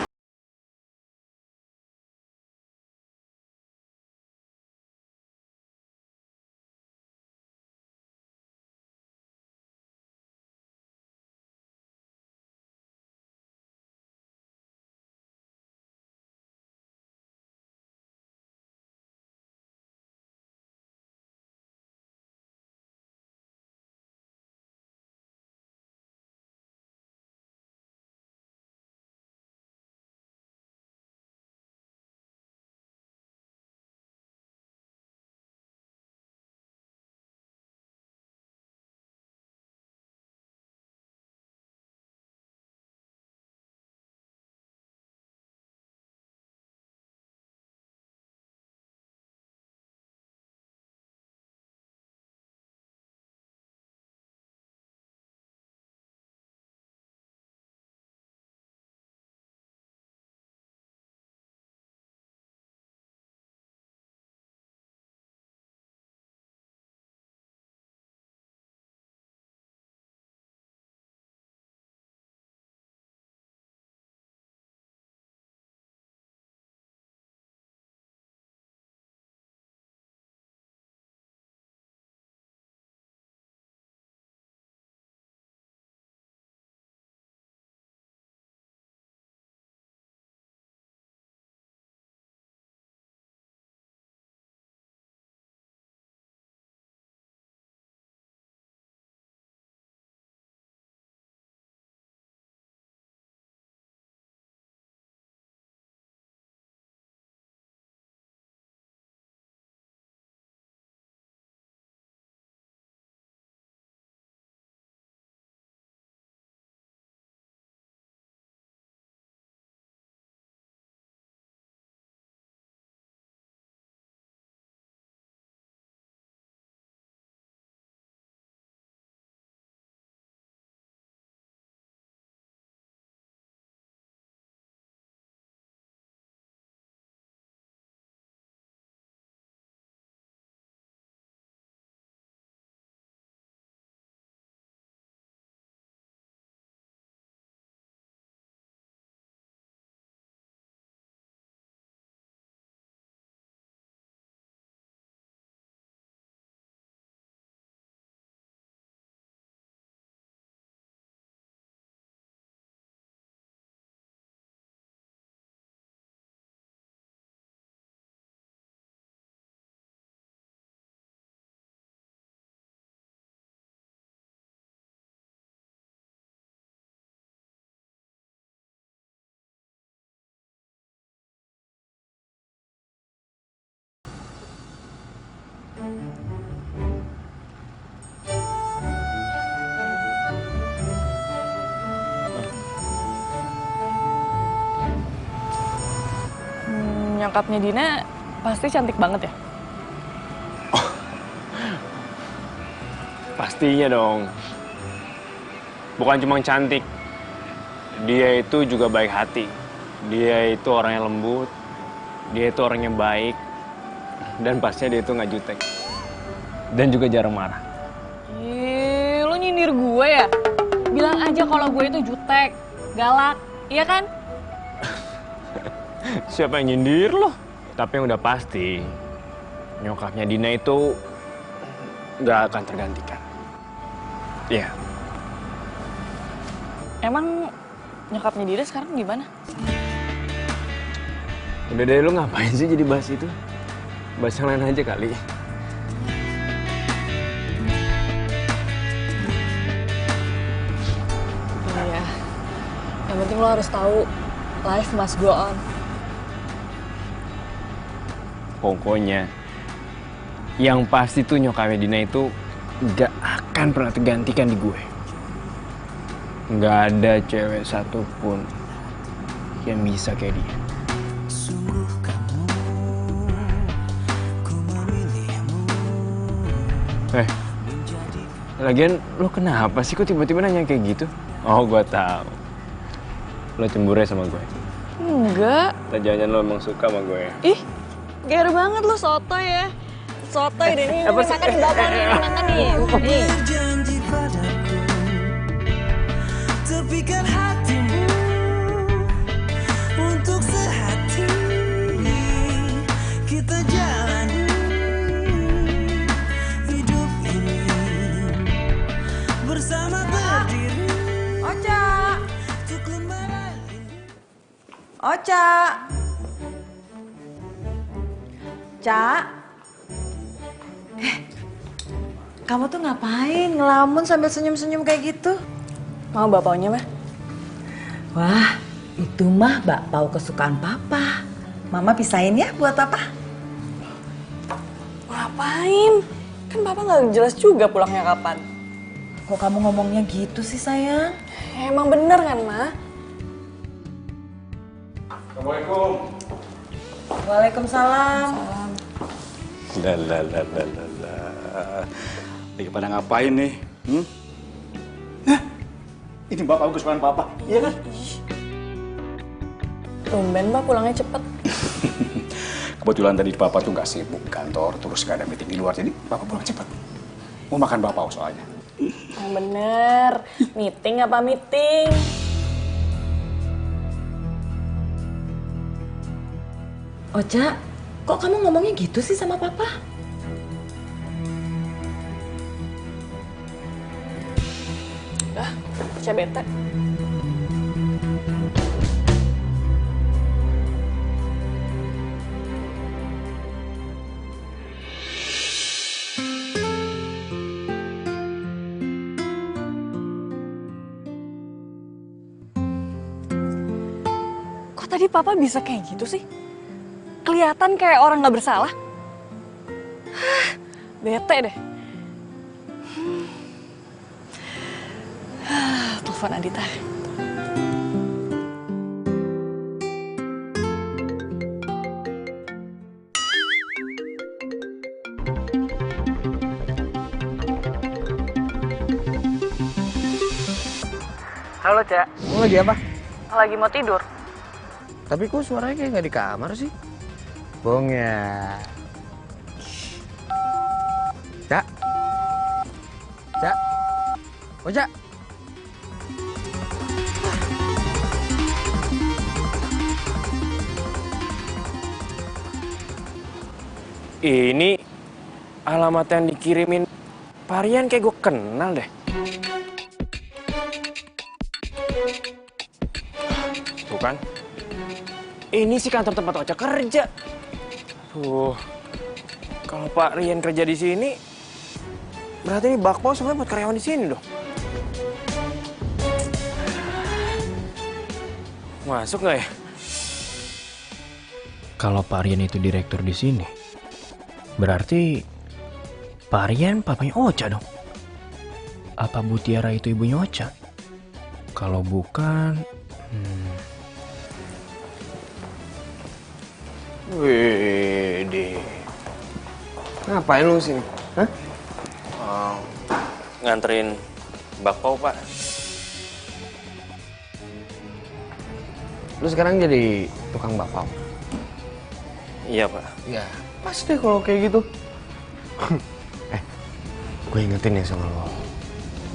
Nyokapnya Dina pasti cantik banget ya?
Pastinya dong. Bukan cuma cantik, dia itu juga baik hati. Dia itu orang yang lembut, dia itu orang yang baik, dan pastinya dia itu nggak jutek. Dan juga jarang marah.
Ih, lu nyindir gue ya? Bilang aja kalau gue itu jutek, galak, iya kan?
Siapa yang nyindir lo? Tapi yang udah pasti, nyokapnya Dina itu nggak akan tergantikan. Iya.
Emang nyokapnya Dina sekarang gimana?
Udah deh, lu ngapain sih jadi bahas itu? Bahas yang lain aja kali.
Iya. Yang penting lo harus tahu, life must go on.
Pokoknya, yang pasti tuh nyokapnya Dina itu gak akan pernah tergantikan di gue. Gak ada cewek satupun yang bisa kayak dia. Lagian lo kenapa sih kok tiba-tiba nanya kayak gitu? Oh, gue tahu. Lo cemburu ya sama gue?
Enggak.
Atau jangan lo emang suka sama gue?
Ih, gair banget lo, sotoy ya. Sotoy deh, nih makan di bapak nih, makan nih.
Janji padaku, tepikan hatimu untuk sehati kita jalani hidup ini bersama berdiri.
Ocha, Ocha, Cak. Kamu tuh ngapain ngelamun sambil senyum-senyum kayak gitu?
Mau bakpaunya, mah?
Wah, itu mah bakpao kesukaan Papa. Mama pisahin ya buat Papa.
Ngapain? Kan Papa nggak jelas juga pulangnya kapan.
Kok kamu ngomongnya gitu sih, sayang?
Emang bener kan, Ma?
Assalamualaikum.
Waalaikumsalam.
Lah. Lagi pada ngapain nih? Ini bapak kesukaan Papa, iya kan?
Tumben, Pak, pulangnya cepet.
Kebetulan tadi Papa tuh nggak sibuk di kantor, terus nggak ada meeting di luar, jadi Papa pulang cepet. Mau makan bakpao soalnya.
Yang bener. Meeting apa meeting?
Ocha, kok kamu ngomongnya gitu sih sama Papa?
Dah, Ocha bete. Kok tadi Papa bisa kayak gitu sih? Kelihatan kayak orang nggak bersalah. Hah, bete deh. Telepon Adita.
Halo, Cak. Kamu lagi apa?
Lagi mau tidur.
Tapi kok suaranya kayak nggak di kamar sih? Bohong ya. Cak. Cak. Oh, Cak.
Ini alamat yang dikirimin Parian kayak gue kenal deh. Bukan? Ini sih kantor tempat Ocha kerja. Kalau Pak Rian kerja di sini, berarti ini bakpao semuanya buat karyawan di sini dong. Masuk nggak ya? Kalau Pak Rian itu direktur di sini, berarti
Pak Aryan papanya Ocha dong. Apa Bu Tiara itu ibunya Ocha? Kalau bukan...
Wede. Ngapain lu sini? Hah?
Nganterin bakpao, Pak.
Lu sekarang jadi tukang bakpao?
Iya, Pak.
Ya, pas deh kalau kayak gitu. Gue ingetin ya sama lo.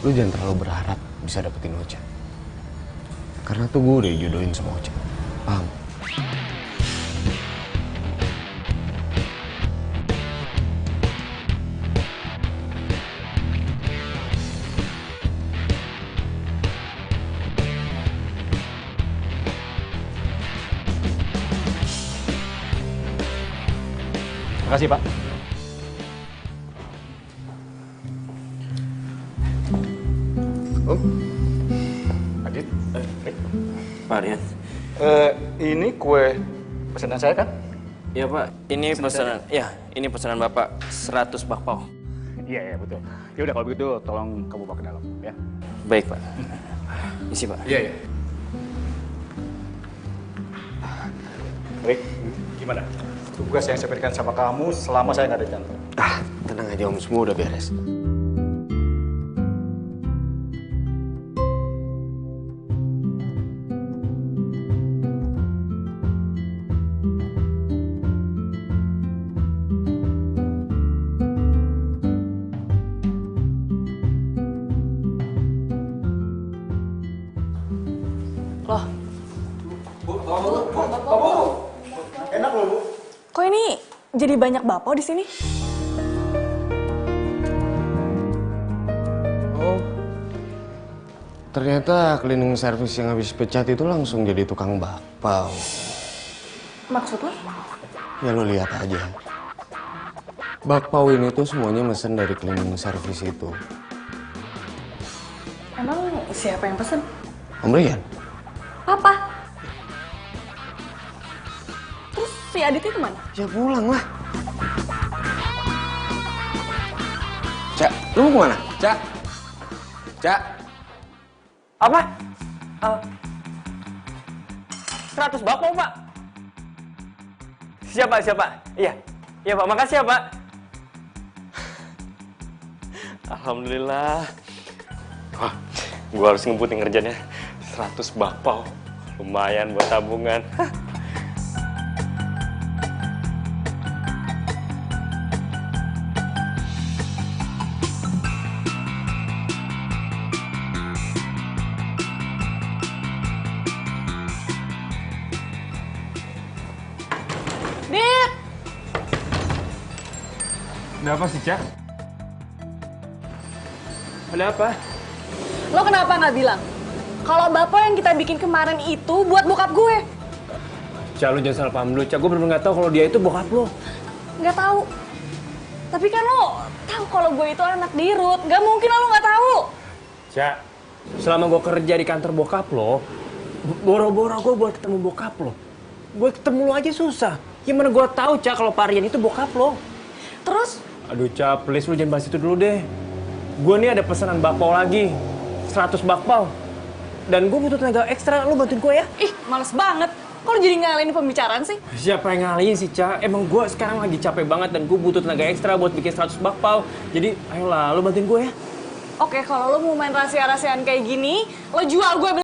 Lu jangan terlalu berharap bisa dapetin Ocha. Karena tuh gue udah dijodohin sama Ocha. Paham?
Terima kasih, Pak. Adit,
Pak Aryan.
ini kue pesanan saya kan?
Iya, Pak. Ini pesanan. Ya, ini pesanan Bapak 100 bakpao.
Iya, betul. Ya udah kalau begitu tolong kamu bawa ke dalam, ya.
Baik, Pak. Isi, Pak.
Iya. Baik, gimana? Tugas yang saya berikan sama kamu selama saya nggak ada di kantor.
Tenang aja Om, semua udah beres.
Loh,
Enak loh, Bu.
kok ini jadi banyak bakpao di sini?
Oh, ternyata cleaning service yang habis pecat itu langsung jadi tukang bakpao.
Maksud lo?
Ya lo lihat aja. Bakpao ini tuh semuanya mesen dari cleaning service itu.
Emang siapa yang pesen?
Om Rian?
Papa. Terus si Aditnya kemana?
Ya pulang lah. Cak, lu mau kemana?
Cak. Apa? 100 bakpao, Pak. Siapa? Iya, Pak. Makasih ya, Pak. Alhamdulillah. Wah, gue harus ngebutin kerjanya. 100 bakpao. Lumayan buat tabungan.
Dit!
Ada apa sih, Cak? Ada apa?
Lo kenapa nggak bilang? Kalau bakpao yang kita bikin kemarin itu buat bokap gue.
Cak, lu jangan salah paham dulu, Cak. Gue bener-bener nggak tahu kalau dia itu bokap lo.
Nggak tahu. Tapi kan lo tahu kalau gue itu anak dirut. Nggak mungkin lo nggak tahu.
Cak, selama gue kerja di kantor bokap lo, boro-boro gue buat ketemu bokap lo. Buat ketemu lo aja susah. Gimana gue tahu, Cak, kalau Pak Aryan itu bokap lo?
Terus?
Aduh, Cak, please lu jangan bahas itu dulu deh. Gue nih ada pesanan bakpao lagi. 100 bakpao. Dan gue butuh tenaga ekstra, lu bantuin gue ya?
Ih, males banget. Kok lo jadi ngalahin pembicaraan sih?
Siapa yang ngalihin sih, Cak? Emang gue sekarang lagi capek banget dan gue butuh tenaga ekstra buat bikin 100 bakpao. Jadi, ayolah, lu bantuin gue ya.
Oke, kalau lo mau main rahasia-rahasiaan kayak gini, lo jual gue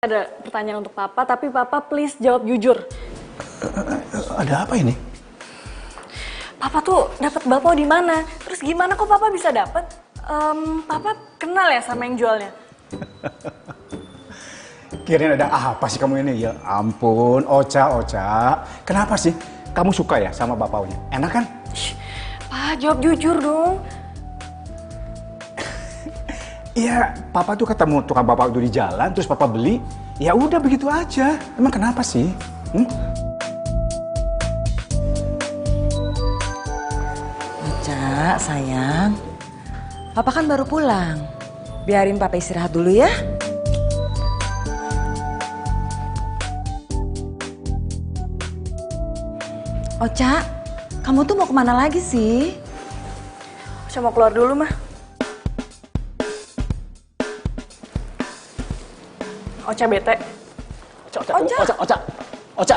Ada pertanyaan untuk Papa, tapi Papa please jawab jujur.
Ada apa ini?
Papa tuh dapat bakpao di mana? Terus gimana kok Papa bisa dapat? Papa kenal ya sama yang jualnya?
Kirain ada apa sih kamu ini? Ya ampun, Ocha. Kenapa sih? Kamu suka ya sama bapaonya? Enak kan?
Pak, jawab jujur dong.
Iya, Papa tuh ketemu tukang bapak itu di jalan, terus Papa beli. Ya udah begitu aja. Emang kenapa sih?
Ocha, sayang. Papa kan baru pulang. Biarin Papa istirahat dulu ya. Ocha, kamu tuh mau kemana lagi sih?
Ocha mau keluar dulu, mah. Ocha bete.
Ocha.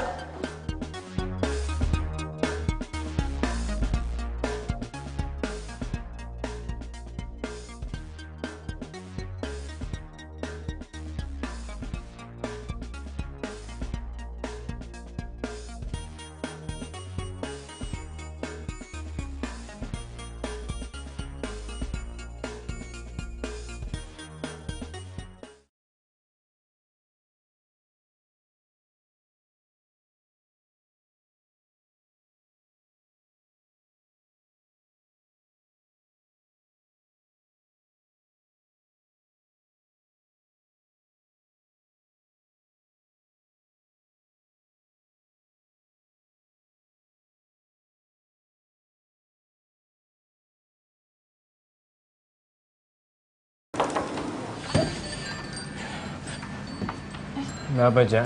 Kenapa, Cak?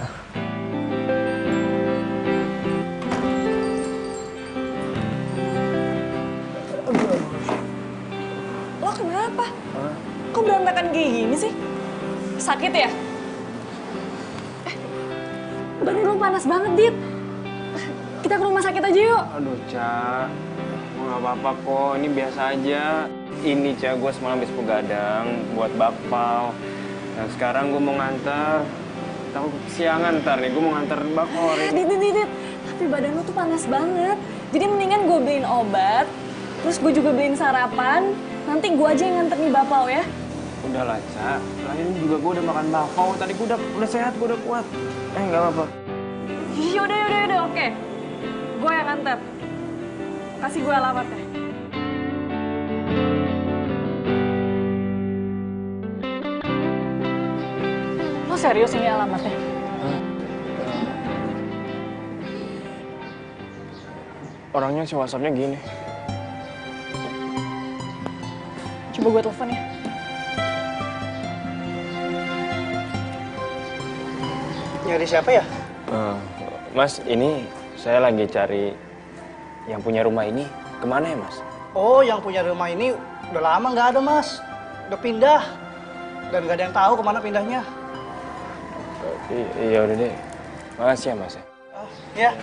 Lo kenapa? Kok berantakan kayak gini sih? Sakit ya? Badan lo panas banget, Dit. Kita ke rumah sakit aja yuk.
Aduh, Cak. Nggak apa-apa kok, ini biasa aja. Ini, Cak, gue semalam habis begadang buat bakpao. Nah, sekarang gue mau nganter. Tahu siangan ntar nih, gue mau nganter bakpao.
Dit. Tapi badan lo tuh panas banget. Jadi mendingan gue beliin obat, terus gue juga beliin sarapan. Nanti gue aja yang nganter nih bakpao ya.
Udah lah, Cak. Lain juga gue udah makan bakpao. Tadi gue udah sehat, gue udah kuat. Nggak apa-apa.
Yaudah, oke. Gue yang nganter. Kasih gue alamatnya. Lo serius ini alamatnya?
Orangnya si WhatsApp-nya gini.
Coba gue telepon ya.
Nyari siapa ya?
Mas, ini saya lagi cari yang punya rumah ini. Kemana ya, Mas?
Oh, yang punya rumah ini udah lama nggak ada, Mas. Udah pindah. Dan nggak ada yang tahu kemana pindahnya.
Iya udah deh. Makasih ya, Mas.
Ya.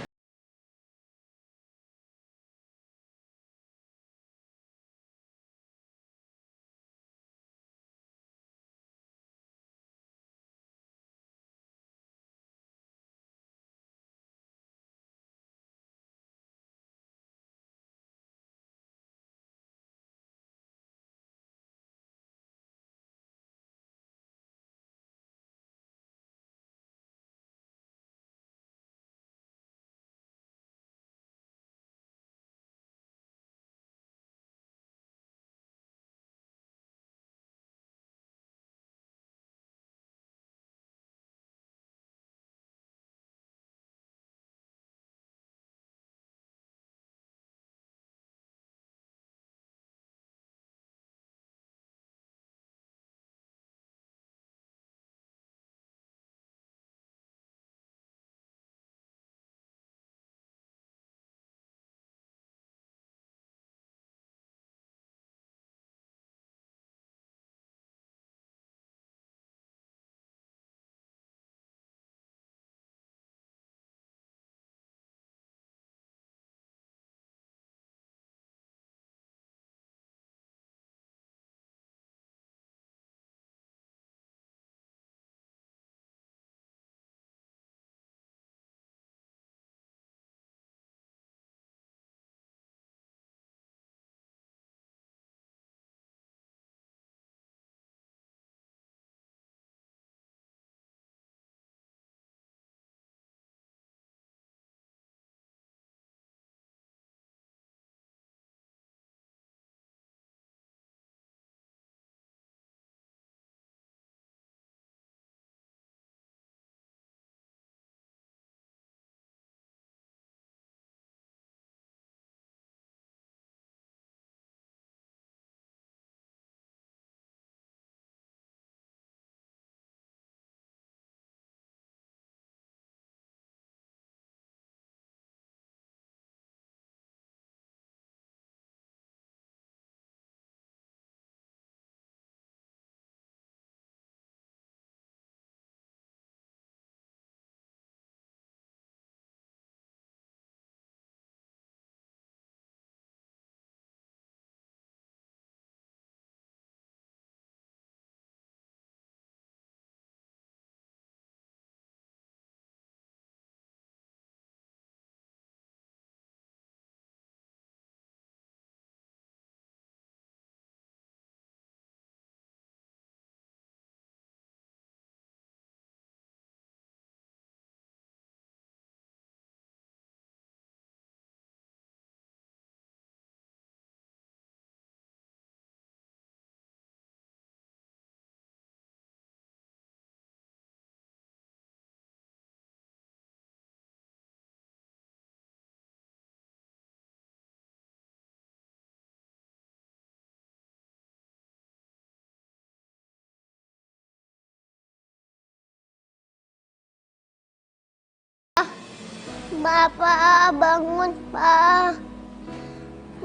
Bapak, bangun, Pak.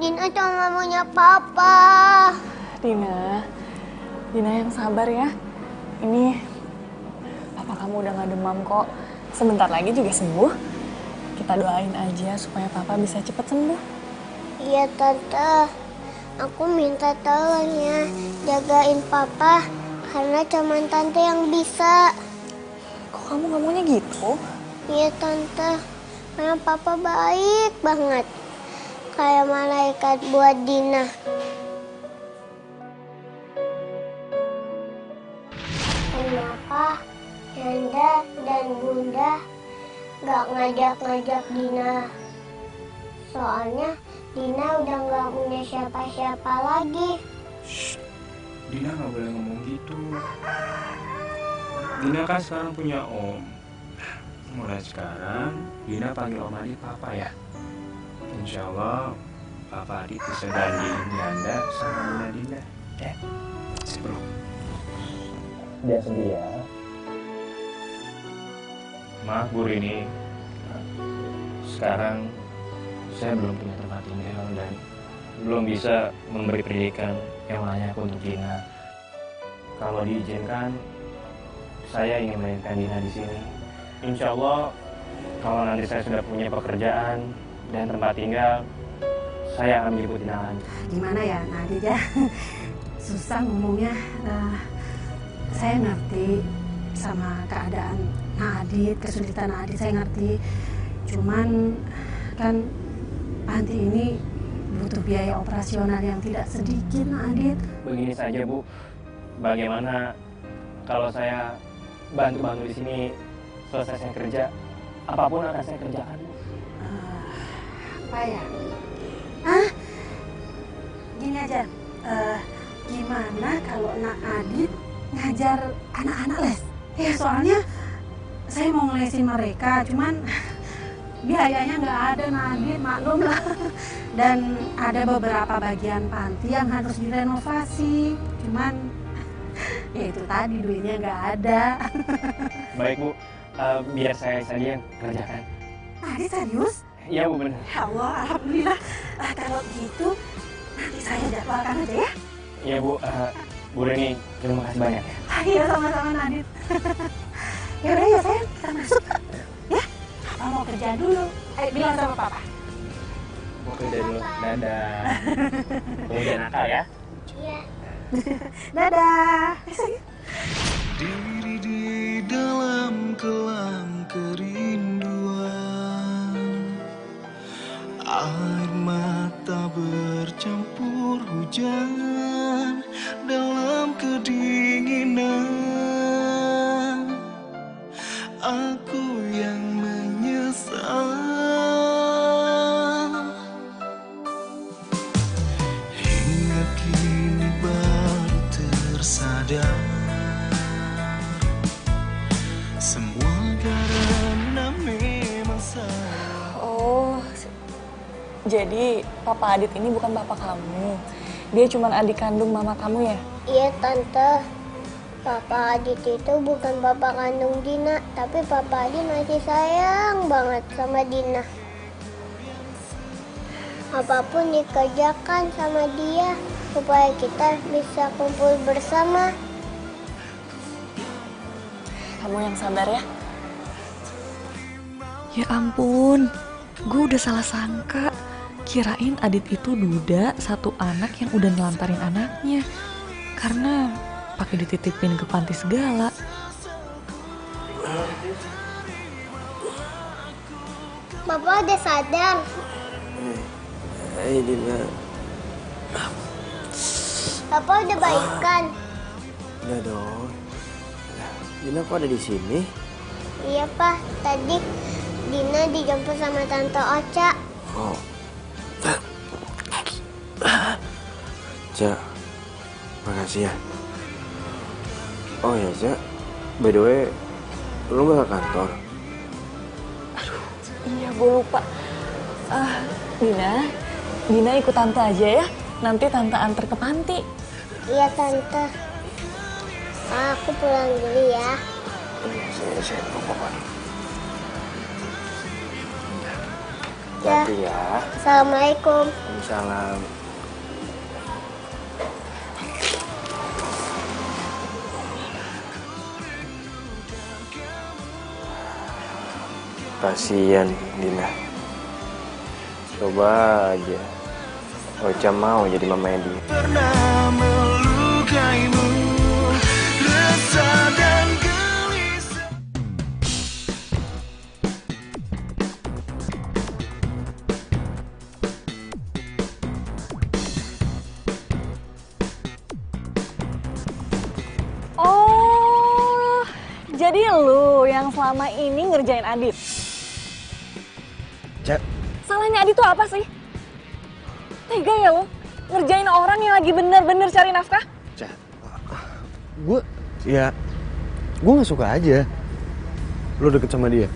Dina cuma maunya Papa.
Dina yang sabar ya. Ini papa kamu udah gak demam kok. Sebentar lagi juga sembuh. Kita doain aja supaya papa bisa cepet sembuh.
Iya, Tante. Aku minta tolong ya, jagain Papa. Karena cuma Tante yang bisa.
Kok kamu ngomongnya gitu?
Iya, Tante. Karena Papa baik banget. Kayak malaikat buat Dina. Kenapa Yanda dan Bunda gak ngajak-ngajak Dina? Soalnya Dina udah gak punya siapa-siapa lagi.
Shh. Dina nggak boleh ngomong gitu. Dina kan sekarang punya om. Mulai sekarang Dina panggil om Adit Papa ya. Insya Allah Papa Adit bisa bandingin Yanda sama Bunda Dina. Ya, sebelum. Jangan sedih ya. Maaf Bu Rini. Sekarang saya belum punya tempat tinggal dan belum bisa memberi pendidikan yang layak untuk Dina. Kalau diizinkan, saya ingin melahirkan Dina di sini. Insya Allah, kalau nanti saya sudah punya pekerjaan dan tempat tinggal, saya akan menjemput Dina lagi.
Gimana ya, Nadit ya? Susah ngomongnya. Saya ngerti sama keadaan Nadit, kesulitan Nadit, saya ngerti. Cuman kan panti ini butuh biaya operasional yang tidak sedikit, Nadit.
Begini saja Bu, bagaimana kalau saya bantu-bantu di sini selesai saya kerja, apapun akan saya kerjakan Bu.
Apa ya? Gini aja, gimana kalau Nak Adit ngajar anak-anak les? Ya soalnya saya mau ngelesin mereka, cuman biayanya nggak ada, Nadit, maklum lah. Dan ada beberapa bagian panti yang harus direnovasi, cuman ya itu tadi duitnya nggak ada.
Baik Bu, biar saya saja yang kerjakan.
Nadit serius?
Iya Bu, benar.
Ya Allah, alhamdulillah. Kalau gitu nanti saya jadwalkan aja ya.
Iya Bu, Bu Reni, terima kasih banyak ya.
Iya, sama-sama Nadit. Yaudah ya sayang, kita masuk. Ya, Papa mau kerja dulu. Ayo bilang sama Papa.
Mau kerja dulu. Dadah. Kamu jangan nakal ya.
Iya.
Dadah.
Diri di dalam kelam kerinduan, air mata bercampur hujan dalam kedinginan. Aku yang menyesal hingga kini baru tersadar. Semua karena memang salah.
Oh, jadi Papa Adit ini bukan bapak kamu. Dia cuma adik kandung mama kamu ya?
Iya, Tante. Papa Adit itu bukan bapak kandung Dina, tapi Papa Adit masih sayang banget sama Dina. Apapun dikerjakan sama dia supaya kita bisa kumpul bersama.
Kamu yang sabar ya.
Ya ampun, gue udah salah sangka. Kirain Adit itu duda satu anak yang udah nelantarin anaknya. Karena pakai dititipin ke panti segala.
Bapak udah sadar.
Hai Dina.
Bapak udah baikan.
Udah dong. Dina kok ada di sini?
Iya, Pak. Tadi Dina dijemput sama Tante Ocha.
Oh. Ca, makasih ya. Oh ya, Ca. By the way, lu gak ke kantor?
Iya, gue lupa. Dina ikut Tante aja ya. Nanti Tante antar ke panti.
Iya, Tante. Aku pulang dulu ya.
Saya lupa, Pak.
Hati ya.
Assalamualaikum.
Salam. Kasian Dina. Coba aja Ocha mau jadi mamanya dia.
Pernah melukaimu, resah dan gelisah.
Oh, jadi lu yang selama ini ngerjain Adit?
Cak.
Salahnya Adit tuh apa sih? Tega ya lo, ngerjain orang yang lagi bener-bener cari nafkah?
Cak, gue gak suka aja lo deket sama dia.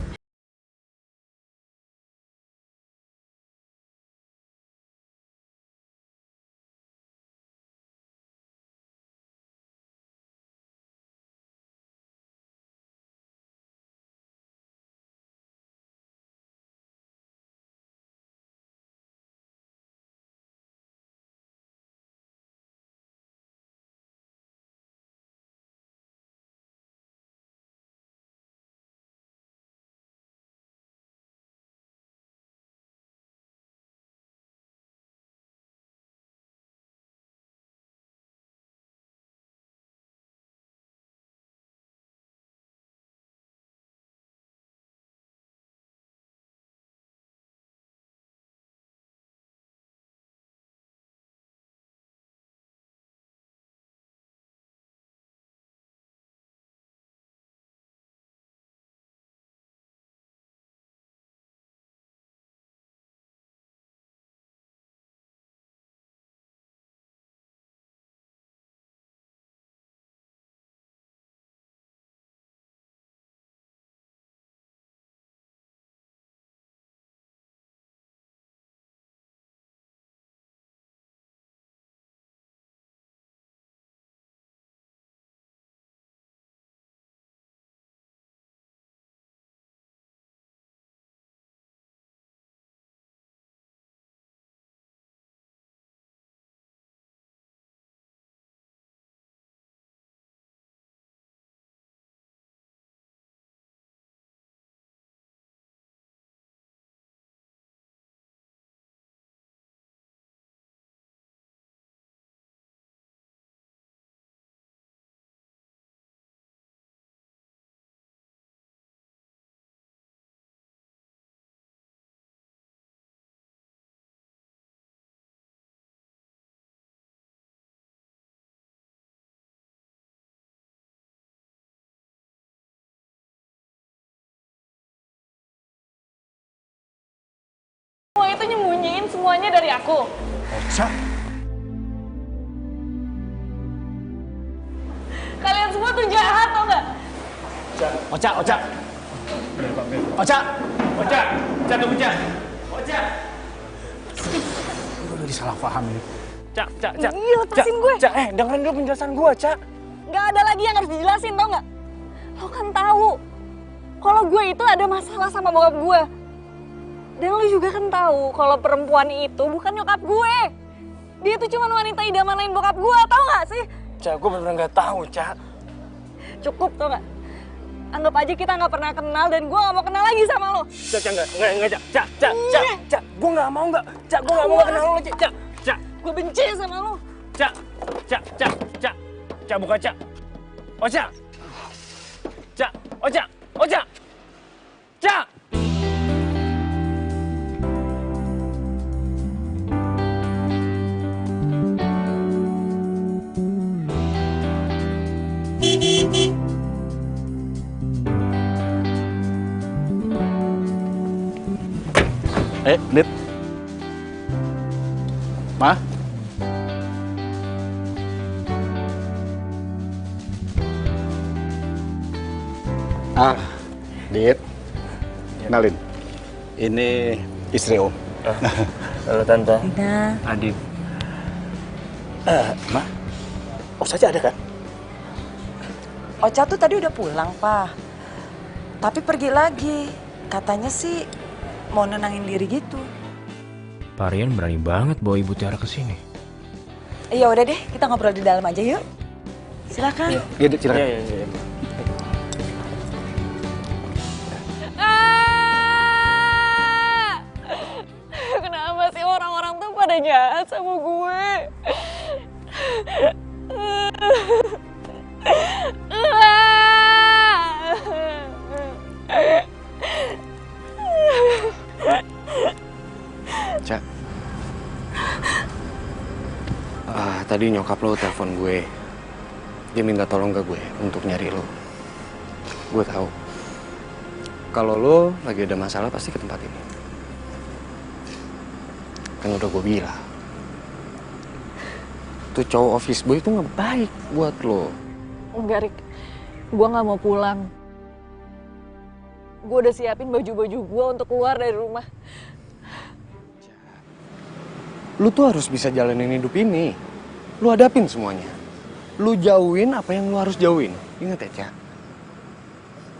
Semua itu nyembunyiin semuanya dari aku.
Ocha.
Kalian semua tuh jahat, tau nggak?
Ocha. Ocha, tunggu Ocha. Ocha. Udah disalah paham ini.
Cak.
Iya, lepasin gue.
Cak, dengerin dulu penjelasan gue, Cak.
Nggak ada lagi yang harus dijelasin, tau nggak? Lo kan tahu kalau gue itu ada masalah sama bokap gue. Dan lo juga kan tahu kalau perempuan itu bukan nyokap gue. Dia tuh cuma wanita idaman lain bokap gue, tau nggak sih?
Cak, gue bener-bener nggak tahu, Cak.
Cukup, tau nggak? Anggap aja kita nggak pernah kenal dan gue nggak mau kenal lagi sama lo.
Cak, enggak, Cak. Gue nggak mau nggak. Cak, gue nggak mau kenal lo, Cak.
Gue benci sama lo.
Cak, buka Cak. Ocha. Cak.
Dit. Ma? Dit. Kenalin. Ini istri Om.
Halo Tante.
Dina.
Adit.
Ma, Ocha ada kan?
Ocha tuh tadi udah pulang, Pak. Tapi pergi lagi. Katanya sih mau nenangin diri gitu.
Pak Rian berani banget bawa Ibu Tiara ke sini.
Iya udah deh, kita ngobrol di dalam aja yuk. Silakan.
Iya, silakan.
Iya.
Kenapa sih orang-orang tuh pada jahat sama gue?
Cak, tadi nyokap lo telepon gue. Dia minta tolong ke gue untuk nyari lo. Gue tahu kalau lo lagi ada masalah pasti ke tempat ini. Kan udah gue bilang, tuh cowok office boy itu nggak baik buat lo.
Enggak, Rik. Gue gak mau pulang. Gue udah siapin baju-baju gue untuk keluar dari rumah.
Lu tuh harus bisa jalanin hidup ini. Lu hadapin semuanya. Lu jauhin apa yang lu harus jauhin. Ingat ya, Cak.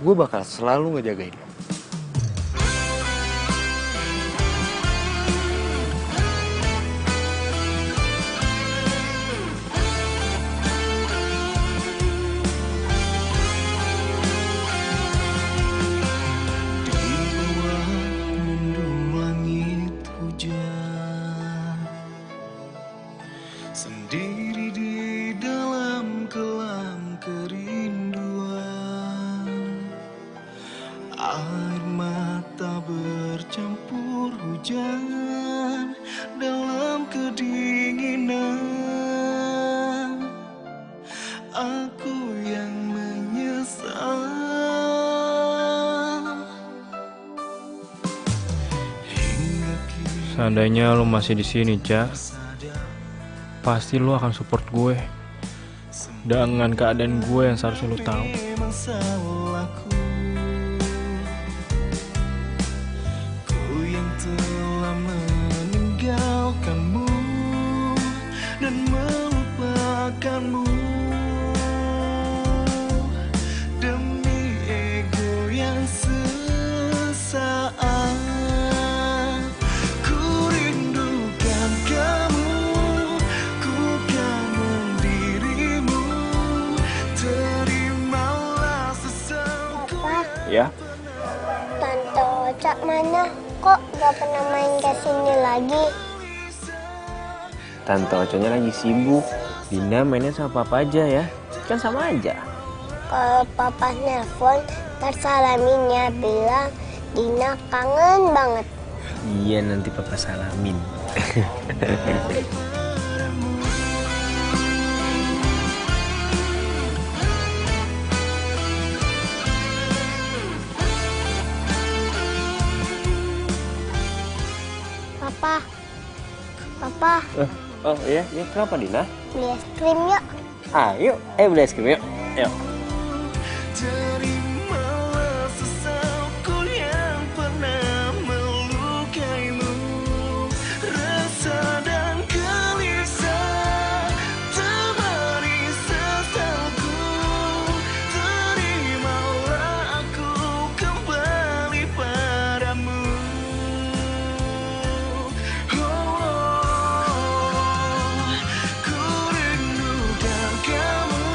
Gue bakal selalu ngejagain lu.
Sendiri di dalam kelam kerinduan, air mata bercampur hujan dalam kedinginan. Aku yang menyesal.
Seandainya lo masih di sini, Cak, pasti lo akan support gue dengan keadaan gue yang seharusnya lo tahu.
Memang salahku, ku yang telah meninggalkanmu dan melupakanmu demi ego yang sesaat. Ku rindukan kamu, ku kangen dirimu, terimalah sesalku.
Ya?
Tante Ocha mana? Kok gak pernah main ke sini lagi?
Tante Oconya lagi sibuk. Dinda mainnya sama papa aja ya. Kan sama aja.
Kalau papa nelpon, ntar salaminnya bilang Dina kangen banget.
Iya, nanti papa salamin.
Papa,
Oh iya, kenapa Dina?
beli es krim yuk.
Ayo, beli es krim yuk. Yuk.
Terimalah sesalku yang pernah melukaimu, rasa dan gelisah temani sesalku. Terimalah aku kembali padamu. Ku rindukan kamu,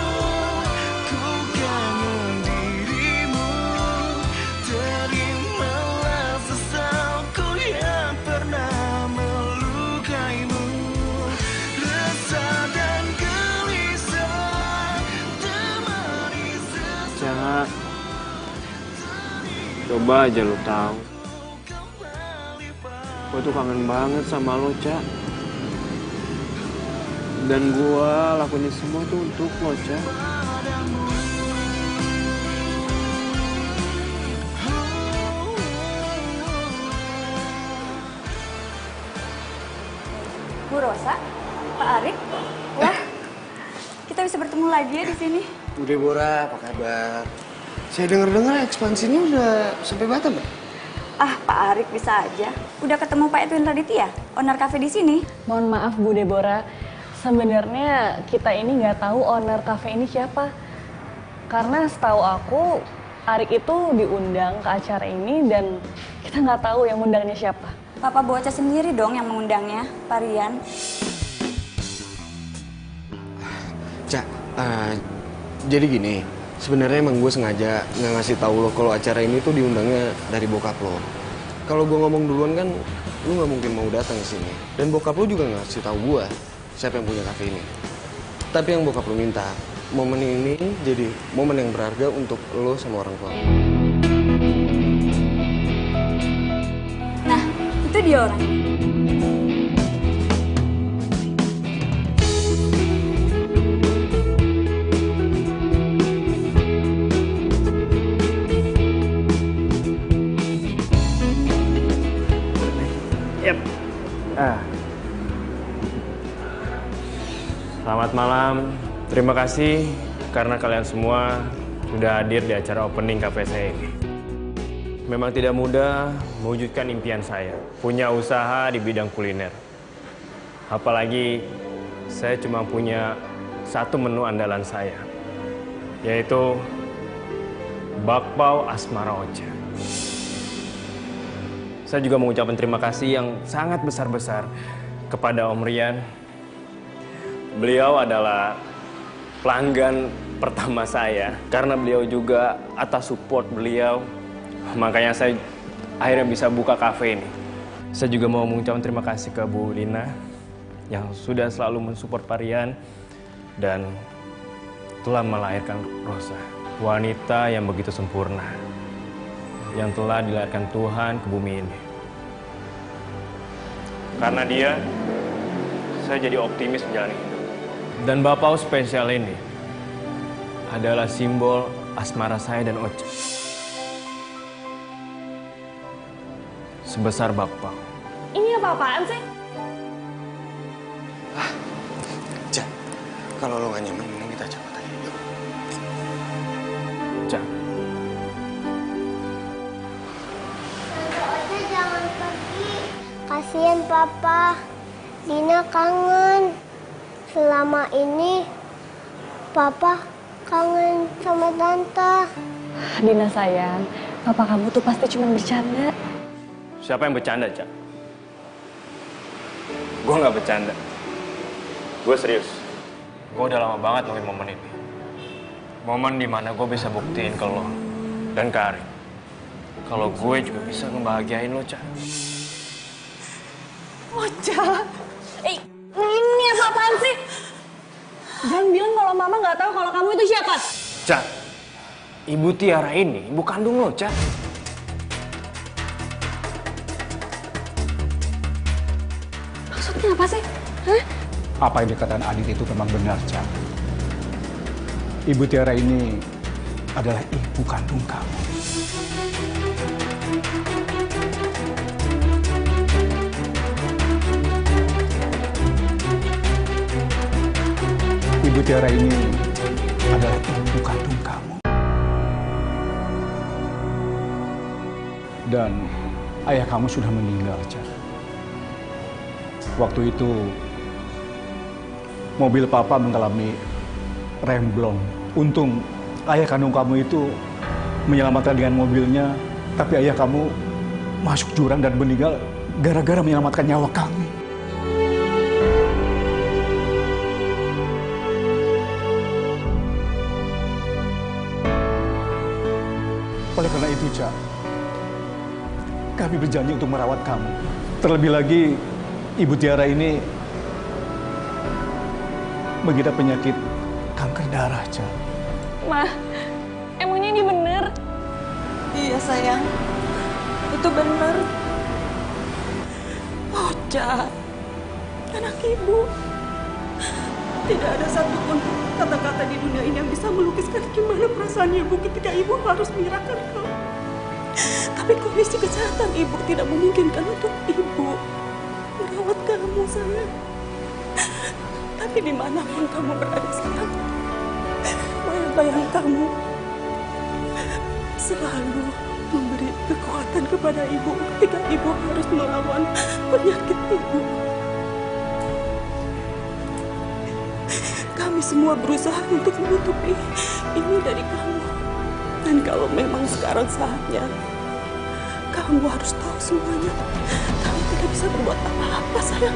ku kangen dirimu, terimalah sesalku yang pernah melukaimu, rasa dan gelisah temani sesalku.
Cak, coba aja lu tahu. Gue tuh kangen banget sama lo, Cak. Dan gue lakuin semua tuh untuk lo, Cak.
Bu Rosa, Pak Arif, ya, kita bisa bertemu lagi ya di sini.
Bu Deborah, apa kabar? Saya dengar-dengar ekspansinya udah sampai Batam, Pak.
Ah, Pak Arif bisa aja. Udah ketemu Pak Edwin Raditya, owner cafe di sini.
Mohon maaf Bu Deborah, sebenarnya kita ini nggak tahu owner cafe ini siapa. Karena setahu aku Arik itu diundang ke acara ini dan kita nggak tahu yang undangnya siapa.
Papa Bocah sendiri dong yang mengundangnya, Pak Rian.
Cak, jadi gini, sebenarnya emang gue sengaja nggak ngasih tahu lo kalau acara ini tuh diundangnya dari bokap lo. Kalau gue ngomong duluan kan, lo nggak mungkin mau datang ke sini. Dan bokap lo juga nggak ngasih tahu gue siapa yang punya kafe ini. Tapi yang bokap lo minta, momen ini jadi momen yang berharga untuk lo sama orang tua.
Nah, itu dia orang.
Selamat malam, terima kasih karena kalian semua sudah hadir di acara opening kafe saya ini. Memang tidak mudah mewujudkan impian saya, punya usaha di bidang kuliner. Apalagi saya cuma punya satu menu andalan saya, yaitu bakpao asmara Ocha. Saya juga mengucapkan terima kasih yang sangat besar-besar kepada Om Rian. Beliau adalah pelanggan pertama saya. Karena beliau juga atas support beliau, makanya saya akhirnya bisa buka kafe ini. Saya juga mau mengucapkan terima kasih ke Bu Lina yang sudah selalu mensupport Pak Rian dan telah melahirkan Rosa, wanita yang begitu sempurna, yang telah dilahirkan Tuhan ke bumi ini. Karena dia, saya jadi optimis menjalani hidup. Dan bakpao spesial ini adalah simbol asmara saya dan Ocha. Sebesar bakpao.
Ini apa-apaan sih?
Cak, kalau lo gak nyaman, mending kita cabut aja. Yuk.
Cak.
Ocha jangan pergi. Kasihan Papa. Dina kangen. Selama ini Papa kangen sama Tante.
Dina sayang, papa kamu tuh pasti cuma bercanda.
Siapa yang bercanda, Cak? Gue nggak bercanda. Gue serius. Gue udah lama banget nungguin momen ini. Momen dimana gue bisa buktiin ke lo dan ke Arik kalau gue juga bisa ngebahagiain lo, Cak.
Ocha, ini apa-apaan sih? Jangan bilang kalau mama nggak tahu kalau kamu itu siapa.
Cak, Ibu Tiara ini ibu kandung lo, Cak.
Maksudnya apa sih? Hah?
Apa yang dikatakan Adit itu memang benar, Cak. Ibu Tiara ini adalah ibu kandung kamu. Ibu Tiara ini adalah ibu kandung kamu. Dan ayah kamu sudah meninggal, Cak. Waktu itu mobil papa mengalami remblong. Untung ayah kandung kamu itu menyelamatkan dengan mobilnya, tapi ayah kamu masuk jurang dan meninggal gara-gara menyelamatkan nyawa kami. Oleh karena itu, Cak, kami berjanji untuk merawat kamu. Terlebih lagi, Ibu Tiara ini mengidap penyakit kanker darah, Cak.
Ma, emangnya ini bener?
Iya sayang, itu benar. Ocha, anak ibu. Tidak ada satupun kata-kata di dunia ini yang bisa melukiskan gimana perasaan ibu ketika ibu harus menyerahkan kamu. Tapi kondisi kesehatan ibu tidak memungkinkan untuk ibu merawat kamu, sayang. Tapi dimanapun kamu berada sayang, bayang-bayang kamu selalu memberi kekuatan kepada ibu ketika ibu harus melawan penyakit ibu. Kami semua berusaha untuk menutupi ini dari kamu. Dan kalau memang sekarang saatnya, kamu harus tahu semuanya. Kamu tidak bisa berbuat apa-apa, sayang.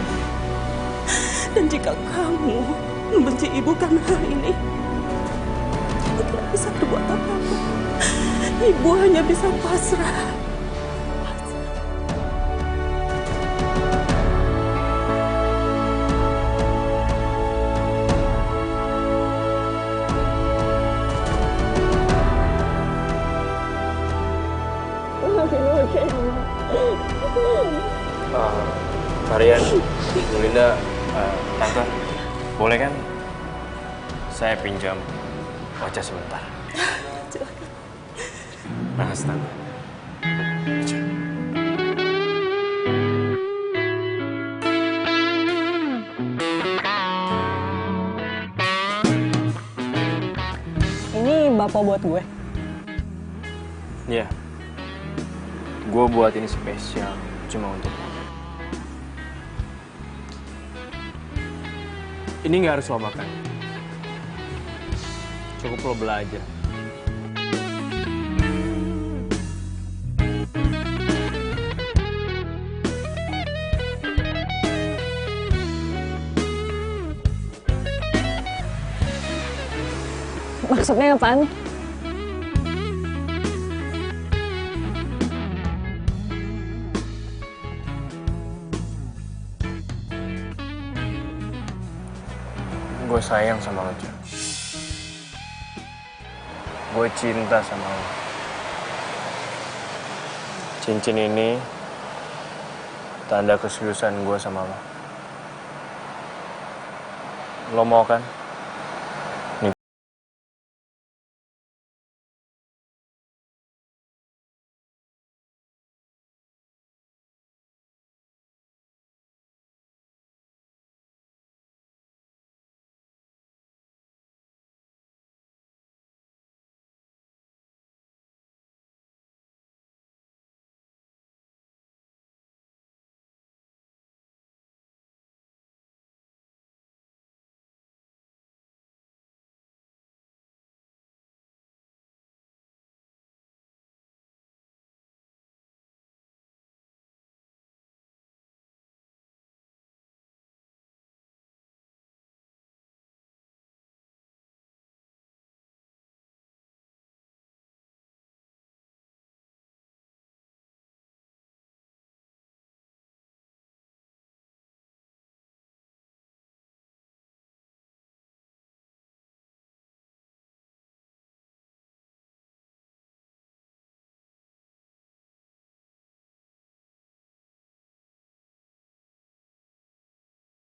Dan jika kamu membenci ibu karena hal ini, kamu tidak bisa berbuat apa-apa. Ibu hanya bisa pasrah.
Marian, Bu Linda, Tante, boleh kan saya pinjam Ocha sebentar? Makasih, Tante.
Ini bapak buat gue.
Iya, gue buat ini spesial cuma untuk lo. Ini nggak harus lo makan. Cukup lo belajar.
Maksudnya apaan?
Gue sayang sama lo, Jo. Gue cinta sama lo. Cincin ini tanda keseriusan gue sama lo. Lo mau kan?